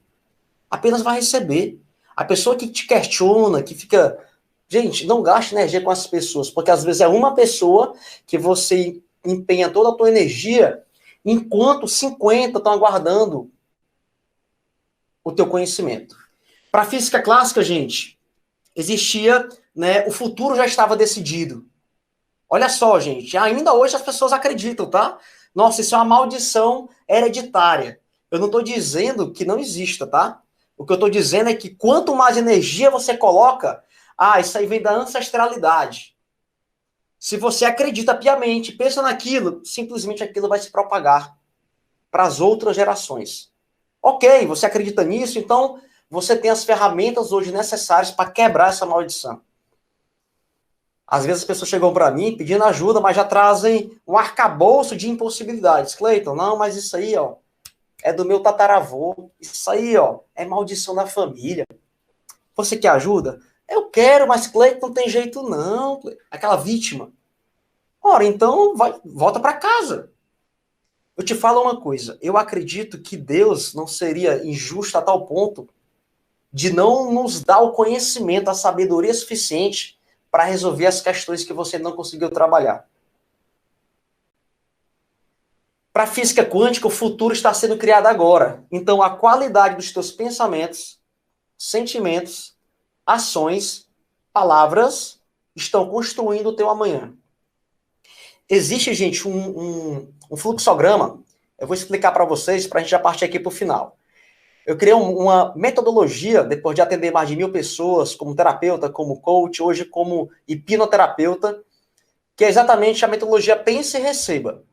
Apenas vai receber. A pessoa que te questiona, que fica... Gente, não gaste energia com essas pessoas, porque às vezes é uma pessoa que você empenha toda a tua energia, enquanto 50 estão aguardando o teu conhecimento. Para a física clássica, gente, existia, né, o futuro já estava decidido. Olha só, gente, ainda hoje as pessoas acreditam, tá? Nossa, isso é uma maldição hereditária. Eu não estou dizendo que não exista, tá? O que eu estou dizendo é que quanto mais energia você coloca, isso aí vem da ancestralidade. Se você acredita piamente, pensa naquilo, simplesmente aquilo vai se propagar para as outras gerações. Ok, você acredita nisso, então você tem as ferramentas hoje necessárias para quebrar essa maldição. Às vezes as pessoas chegam para mim pedindo ajuda, mas já trazem um arcabouço de impossibilidades. Cleiton, não, mas isso aí, ó, é do meu tataravô. Isso aí, ó, é maldição da família. Você quer ajuda? Eu quero, mas Cleiton não tem jeito não. Aquela vítima. Ora, então volta para casa. Eu te falo uma coisa. Eu acredito que Deus não seria injusto a tal ponto de não nos dar o conhecimento, a sabedoria suficiente para resolver as questões que você não conseguiu trabalhar. Para a física quântica, o futuro está sendo criado agora. Então, a qualidade dos teus pensamentos, sentimentos, ações, palavras estão construindo o teu amanhã. Existe, gente, um fluxograma. Eu vou explicar para vocês, para a gente já partir aqui para o final. Eu criei uma metodologia, depois de atender mais de 1.000 pessoas, como terapeuta, como coach, hoje como hipnoterapeuta, que é exatamente a metodologia Pense e Receba.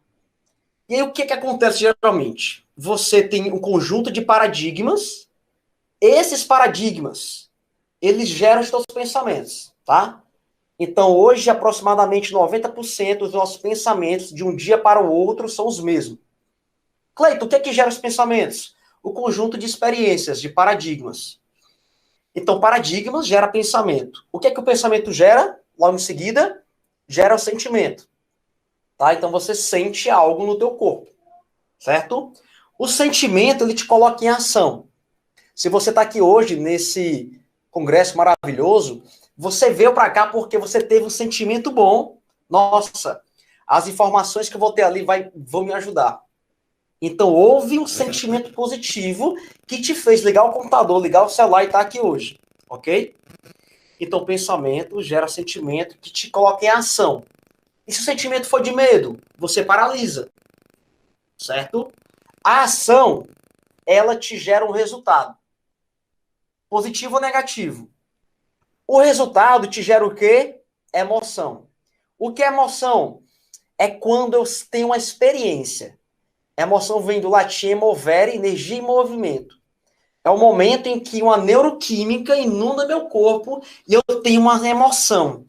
E aí, o que acontece geralmente? Você tem um conjunto de paradigmas. Esses paradigmas, eles geram os seus pensamentos, tá? Então, hoje, aproximadamente 90% dos nossos pensamentos, de um dia para o outro, são os mesmos. Cleiton, o que gera os pensamentos? O conjunto de experiências, de paradigmas. Então, paradigmas gera pensamento. O que o pensamento gera? Logo em seguida, gera o sentimento. Tá? Então, você sente algo no teu corpo, certo? O sentimento, ele te coloca em ação. Se você está aqui hoje, nesse congresso maravilhoso, você veio para cá porque você teve um sentimento bom. Nossa, as informações que eu vou ter ali vão me ajudar. Então, houve um sentimento positivo que te fez ligar o computador, ligar o celular e estar aqui hoje, ok? Então, pensamento gera sentimento que te coloca em ação. E se o sentimento for de medo, você paralisa, certo? A ação, ela te gera um resultado. Positivo ou negativo. O resultado te gera o quê? Emoção. O que é emoção? É quando eu tenho uma experiência. A emoção vem do latim emovere, energia e movimento. É o momento em que uma neuroquímica inunda meu corpo e eu tenho uma emoção.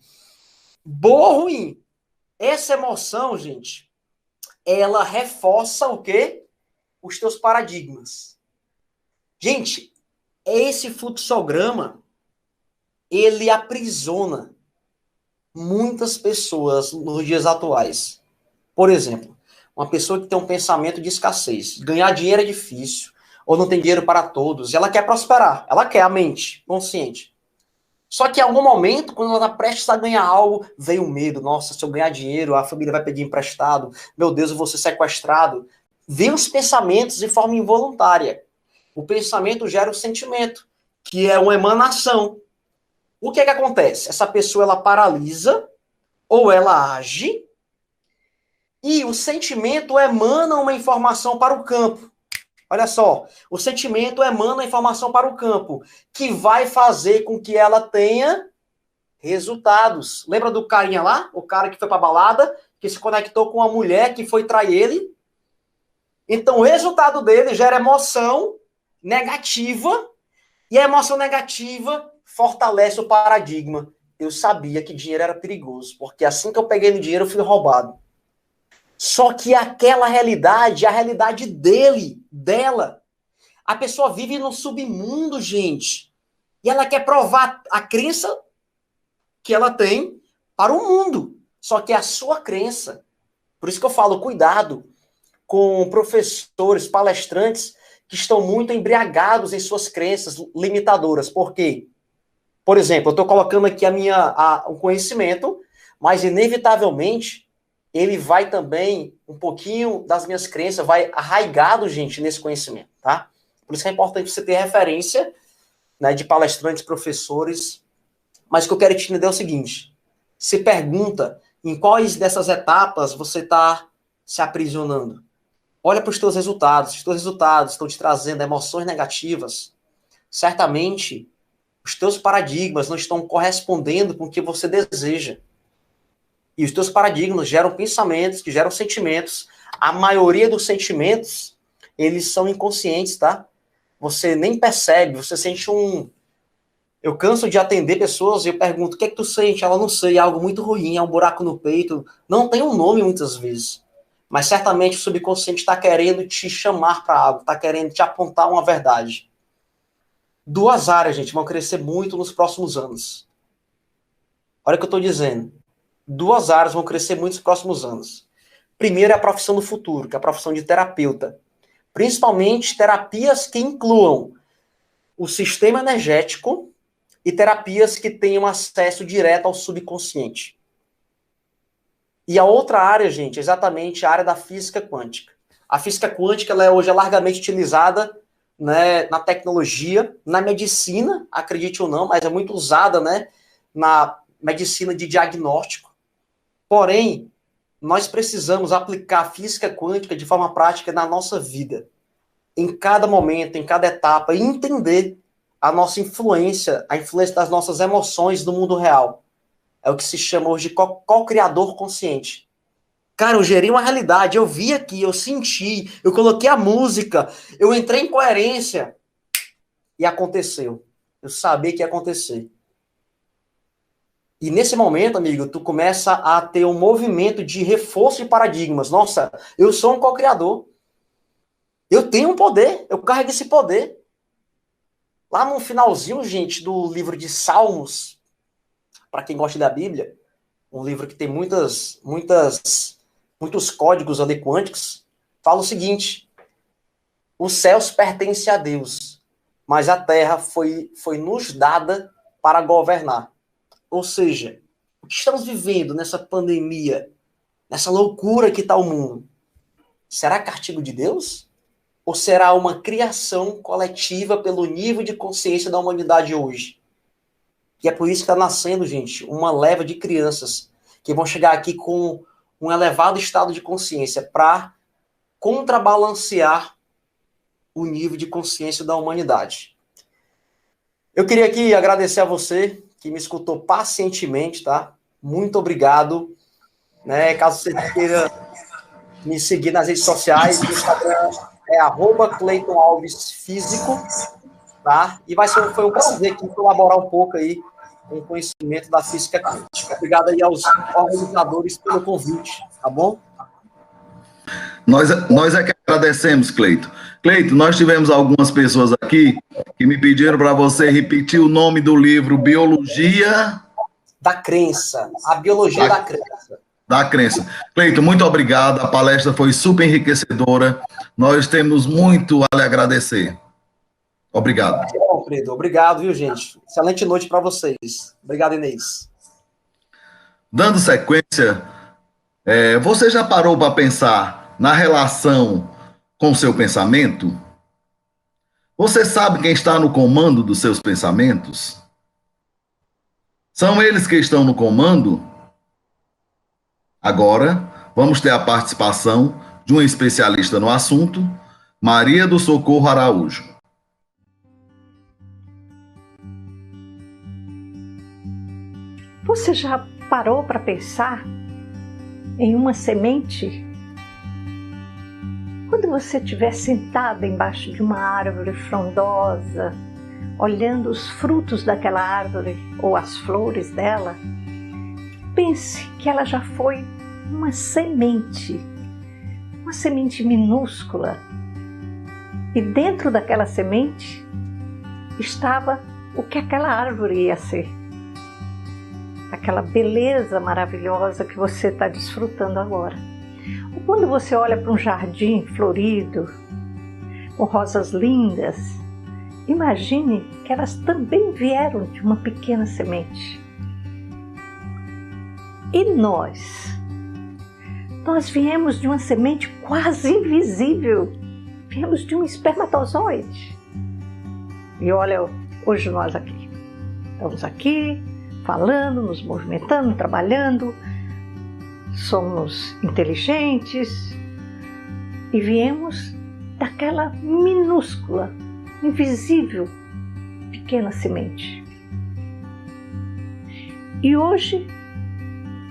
Boa ou ruim? Essa emoção, gente, ela reforça o quê? Os teus paradigmas. Gente, esse fluxograma, ele aprisiona muitas pessoas nos dias atuais. Por exemplo, uma pessoa que tem um pensamento de escassez, ganhar dinheiro é difícil, ou não tem dinheiro para todos, e ela quer prosperar, ela quer a mente consciente. Só que em algum momento, quando ela está prestes a ganhar algo, veio o medo. Nossa, se eu ganhar dinheiro, a família vai pedir emprestado. Meu Deus, eu vou ser sequestrado. Vem os pensamentos de forma involuntária. O pensamento gera o sentimento, que é uma emanação. O que acontece? Essa pessoa, ela paralisa, ou ela age, e o sentimento emana uma informação para o campo. Olha só, o sentimento emana a informação para o campo, que vai fazer com que ela tenha resultados. Lembra do carinha lá? O cara que foi para a balada, que se conectou com uma mulher que foi trair ele? Então, o resultado dele gera emoção negativa, e a emoção negativa fortalece o paradigma. Eu sabia que dinheiro era perigoso, porque assim que eu peguei no dinheiro, eu fui roubado. Só que aquela realidade, a realidade dela. A pessoa vive no submundo, gente. E ela quer provar a crença que ela tem para o mundo. Só que é a sua crença. Por isso que eu falo, cuidado com professores, palestrantes que estão muito embriagados em suas crenças limitadoras. Por quê? Por exemplo, eu estou colocando aqui o conhecimento, mas inevitavelmente ele vai também, um pouquinho das minhas crenças, vai arraigado, gente, nesse conhecimento, tá? Por isso que é importante você ter referência, né, de palestrantes, professores. Mas o que eu quero te entender é o seguinte: se pergunta em quais dessas etapas você está se aprisionando. Olha para os teus resultados. Se os teus resultados estão te trazendo emoções negativas, certamente os teus paradigmas não estão correspondendo com o que você deseja. E os teus paradigmas geram pensamentos, que geram sentimentos. A maioria dos sentimentos, eles são inconscientes, tá? Você nem percebe, você sente um... Eu canso de atender pessoas e eu pergunto, o que é que tu sente? Ela não sei, é algo muito ruim, é um buraco no peito. Não tem um nome muitas vezes. Mas certamente o subconsciente está querendo te chamar para algo, está querendo te apontar uma verdade. 2 áreas, gente, vão crescer muito nos próximos anos. Olha o que eu estou dizendo. 2 áreas vão crescer muito nos próximos anos. Primeiro é a profissão do futuro, que é a profissão de terapeuta. Principalmente terapias que incluam o sistema energético e terapias que tenham acesso direto ao subconsciente. E a outra área, gente, é exatamente a área da física quântica. A física quântica ela hoje é largamente utilizada, né, na tecnologia, na medicina, acredite ou não, mas é muito usada, né, na medicina de diagnóstico. Porém, nós precisamos aplicar a física quântica de forma prática na nossa vida, em cada momento, em cada etapa, e entender a nossa influência, a influência das nossas emoções no mundo real. É o que se chama hoje de co-criador consciente. Cara, eu gerei uma realidade, eu vi aqui, eu senti, eu coloquei a música, eu entrei em coerência e aconteceu. Eu sabia que ia acontecer. E nesse momento, amigo, tu começa a ter um movimento de reforço de paradigmas. Nossa, eu sou um co-criador. Eu tenho um poder, eu carrego esse poder. Lá no finalzinho, gente, do livro de Salmos, para quem gosta da Bíblia, um livro que tem muitos códigos ali quânticos, fala o seguinte: os céus pertencem a Deus, mas a terra foi nos dada para governar. Ou seja, o que estamos vivendo nessa pandemia, nessa loucura que está o mundo, será castigo de Deus? Ou será uma criação coletiva pelo nível de consciência da humanidade hoje? E é por isso que está nascendo, gente, uma leva de crianças que vão chegar aqui com um elevado estado de consciência para contrabalancear o nível de consciência da humanidade. Eu queria aqui agradecer a você que me escutou pacientemente, tá? Muito obrigado. Né? Caso você queira me seguir nas redes sociais, o Instagram é @CleitonAlvesFísico, tá? E foi um prazer aqui colaborar um pouco aí com o conhecimento da física quântica. Obrigado aí aos organizadores pelo convite, tá bom? Nós é que agradecemos, Cleito. Cleito, nós tivemos algumas pessoas aqui que me pediram para você repetir o nome do livro Biologia da Crença. A Biologia da Crença. Da Crença. Cleito, muito obrigado. A palestra foi super enriquecedora. Nós temos muito a lhe agradecer. Obrigado. Bom, Fredo, obrigado, viu, gente? Excelente noite para vocês. Obrigado, Inês. Dando sequência, você já parou para pensar na relação com o seu pensamento? Você sabe quem está no comando dos seus pensamentos? São eles que estão no comando? Agora, vamos ter a participação de um especialista no assunto, Maria do Socorro Araújo. Você já parou para pensar em uma semente? Quando você estiver sentada embaixo de uma árvore frondosa, olhando os frutos daquela árvore ou as flores dela, pense que ela já foi uma semente minúscula. E dentro daquela semente estava o que aquela árvore ia ser. Aquela beleza maravilhosa que você está desfrutando agora. Ou quando você olha para um jardim florido, com rosas lindas, imagine que elas também vieram de uma pequena semente. E nós viemos de uma semente quase invisível, viemos de um espermatozoide. E olha, hoje nós aqui, estamos aqui, falando, nos movimentando, trabalhando, somos inteligentes e viemos daquela minúscula, invisível, pequena semente. E hoje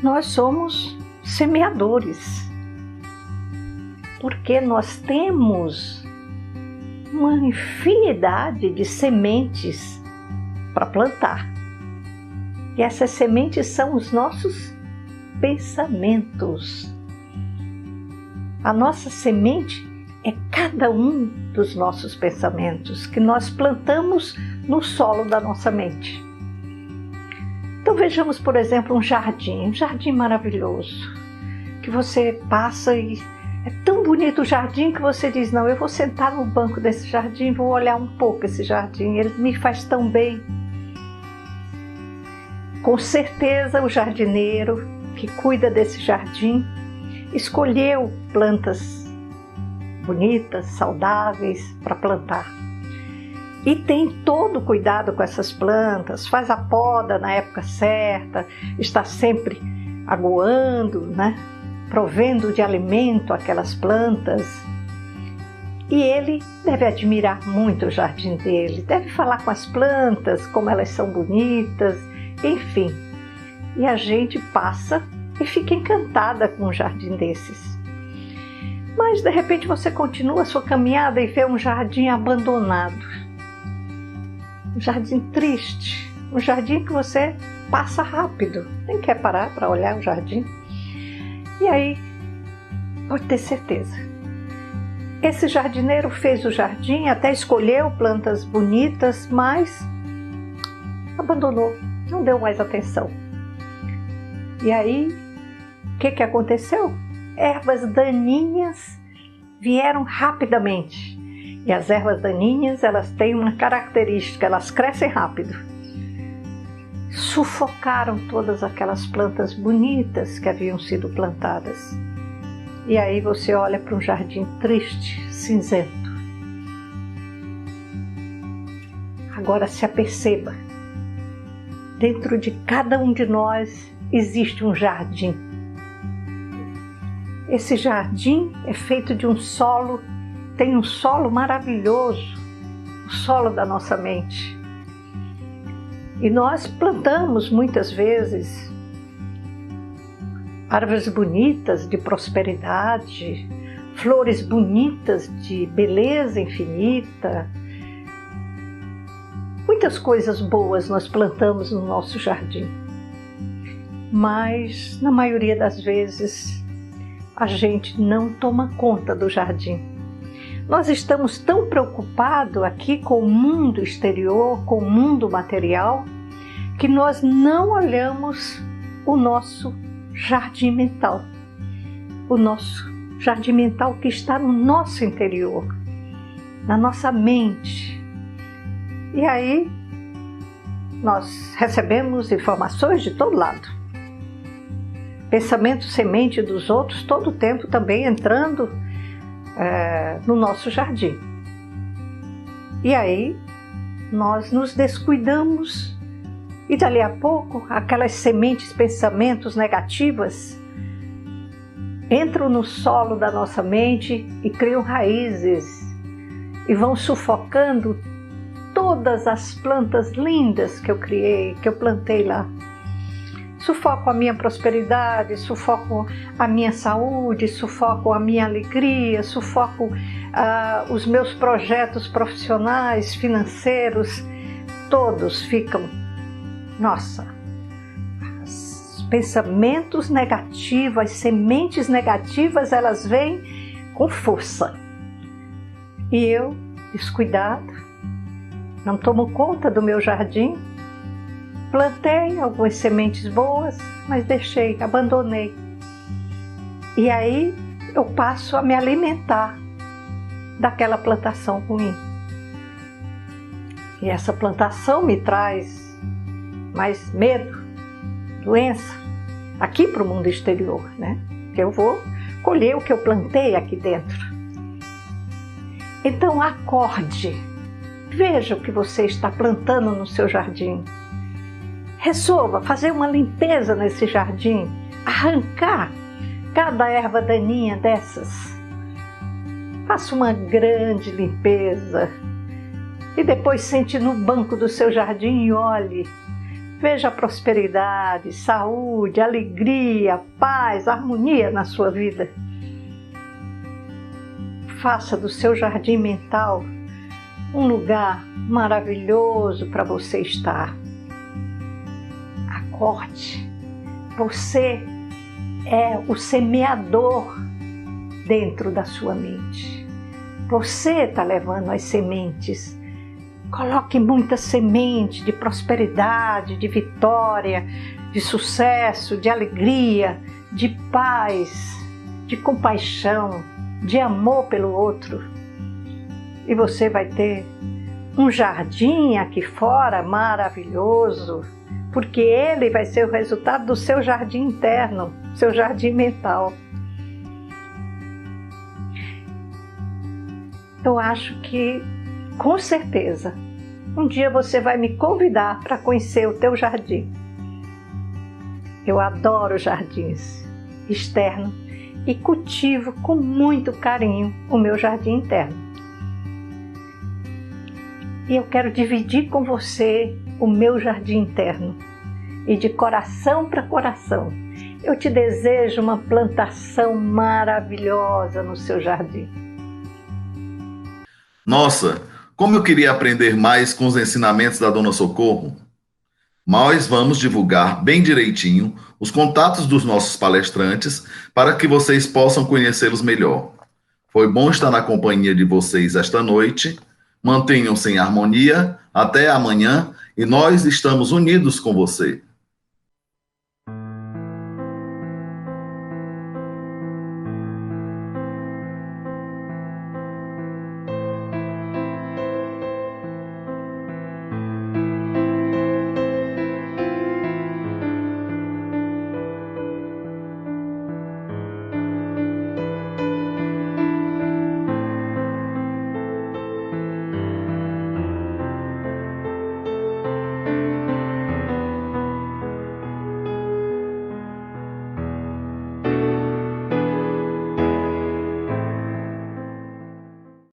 nós somos semeadores, porque nós temos uma infinidade de sementes para plantar. E essas sementes são os nossos pensamentos. A nossa semente é cada um dos nossos pensamentos que nós plantamos no solo da nossa mente. Então vejamos, por exemplo, um jardim maravilhoso, que você passa e é tão bonito o jardim que você diz, não, eu vou sentar no banco desse jardim, vou olhar um pouco esse jardim, ele me faz tão bem. Com certeza o jardineiro que cuida desse jardim escolheu plantas bonitas, saudáveis para plantar. E tem todo o cuidado com essas plantas, faz a poda na época certa, está sempre aguando, né? Provendo de alimento aquelas plantas. E ele deve admirar muito o jardim dele, deve falar com as plantas, como elas são bonitas, enfim. E a gente passa e fica encantada com um jardim desses. Mas de repente você continua a sua caminhada e vê um jardim abandonado. Um jardim triste, um jardim que você passa rápido, nem quer parar para olhar o jardim. E aí, pode ter certeza, esse jardineiro fez o jardim, até escolheu plantas bonitas, mas abandonou, não deu mais atenção. E aí, o que aconteceu? Ervas daninhas vieram rapidamente. E as ervas daninhas, elas têm uma característica, elas crescem rápido. Sufocaram todas aquelas plantas bonitas que haviam sido plantadas. E aí você olha para um jardim triste, cinzento. Agora se aperceba, dentro de cada um de nós existe um jardim. Esse jardim é feito de um solo, tem um solo maravilhoso, o solo da nossa mente. E nós plantamos muitas vezes árvores bonitas de prosperidade, flores bonitas de beleza infinita. Muitas coisas boas nós plantamos no nosso jardim. Mas, na maioria das vezes, a gente não toma conta do jardim. Nós estamos tão preocupados aqui com o mundo exterior, com o mundo material, que nós não olhamos o nosso jardim mental. O nosso jardim mental que está no nosso interior, na nossa mente. E aí, nós recebemos informações de todo lado. Pensamento semente dos outros todo o tempo também entrando no nosso jardim. E aí nós nos descuidamos e dali a pouco aquelas sementes, pensamentos negativas entram no solo da nossa mente e criam raízes e vão sufocando todas as plantas lindas que eu criei, que eu plantei lá. Sufoco a minha prosperidade, sufoco a minha saúde, sufoco a minha alegria, sufoco os meus projetos profissionais, financeiros, todos ficam, nossa, os pensamentos negativos, as sementes negativas, elas vêm com força. E eu, descuidado, não tomo conta do meu jardim. Plantei algumas sementes boas, mas deixei, abandonei. E aí eu passo a me alimentar daquela plantação ruim. E essa plantação me traz mais medo, doença, aqui para o mundo exterior, né? Que eu vou colher o que eu plantei aqui dentro. Então acorde, veja o que você está plantando no seu jardim. Resolva fazer uma limpeza nesse jardim, arrancar cada erva daninha dessas. Faça uma grande limpeza e depois sente no banco do seu jardim e olhe. Veja a prosperidade, saúde, alegria, paz, harmonia na sua vida. Faça do seu jardim mental um lugar maravilhoso para você estar. Acorde, você é o semeador dentro da sua mente. Você está levando as sementes. Coloque muita semente de prosperidade, de vitória, de sucesso, de alegria, de paz, de compaixão, de amor pelo outro. E você vai ter um jardim aqui fora maravilhoso, porque ele vai ser o resultado do seu jardim interno, seu jardim mental. eu acho que, com certeza, um dia você vai me convidar para conhecer o teu jardim. Eu adoro jardins externos e cultivo com muito carinho o meu jardim interno. E eu quero dividir com você o meu jardim interno. E de coração para coração, eu te desejo uma plantação maravilhosa no seu jardim. Nossa, como eu queria aprender mais com os ensinamentos da Dona Socorro. Nós vamos divulgar bem direitinho os contatos dos nossos palestrantes para que vocês possam conhecê-los melhor. Foi bom estar na companhia de vocês esta noite. Mantenham-se em harmonia. Até amanhã e nós estamos unidos com você.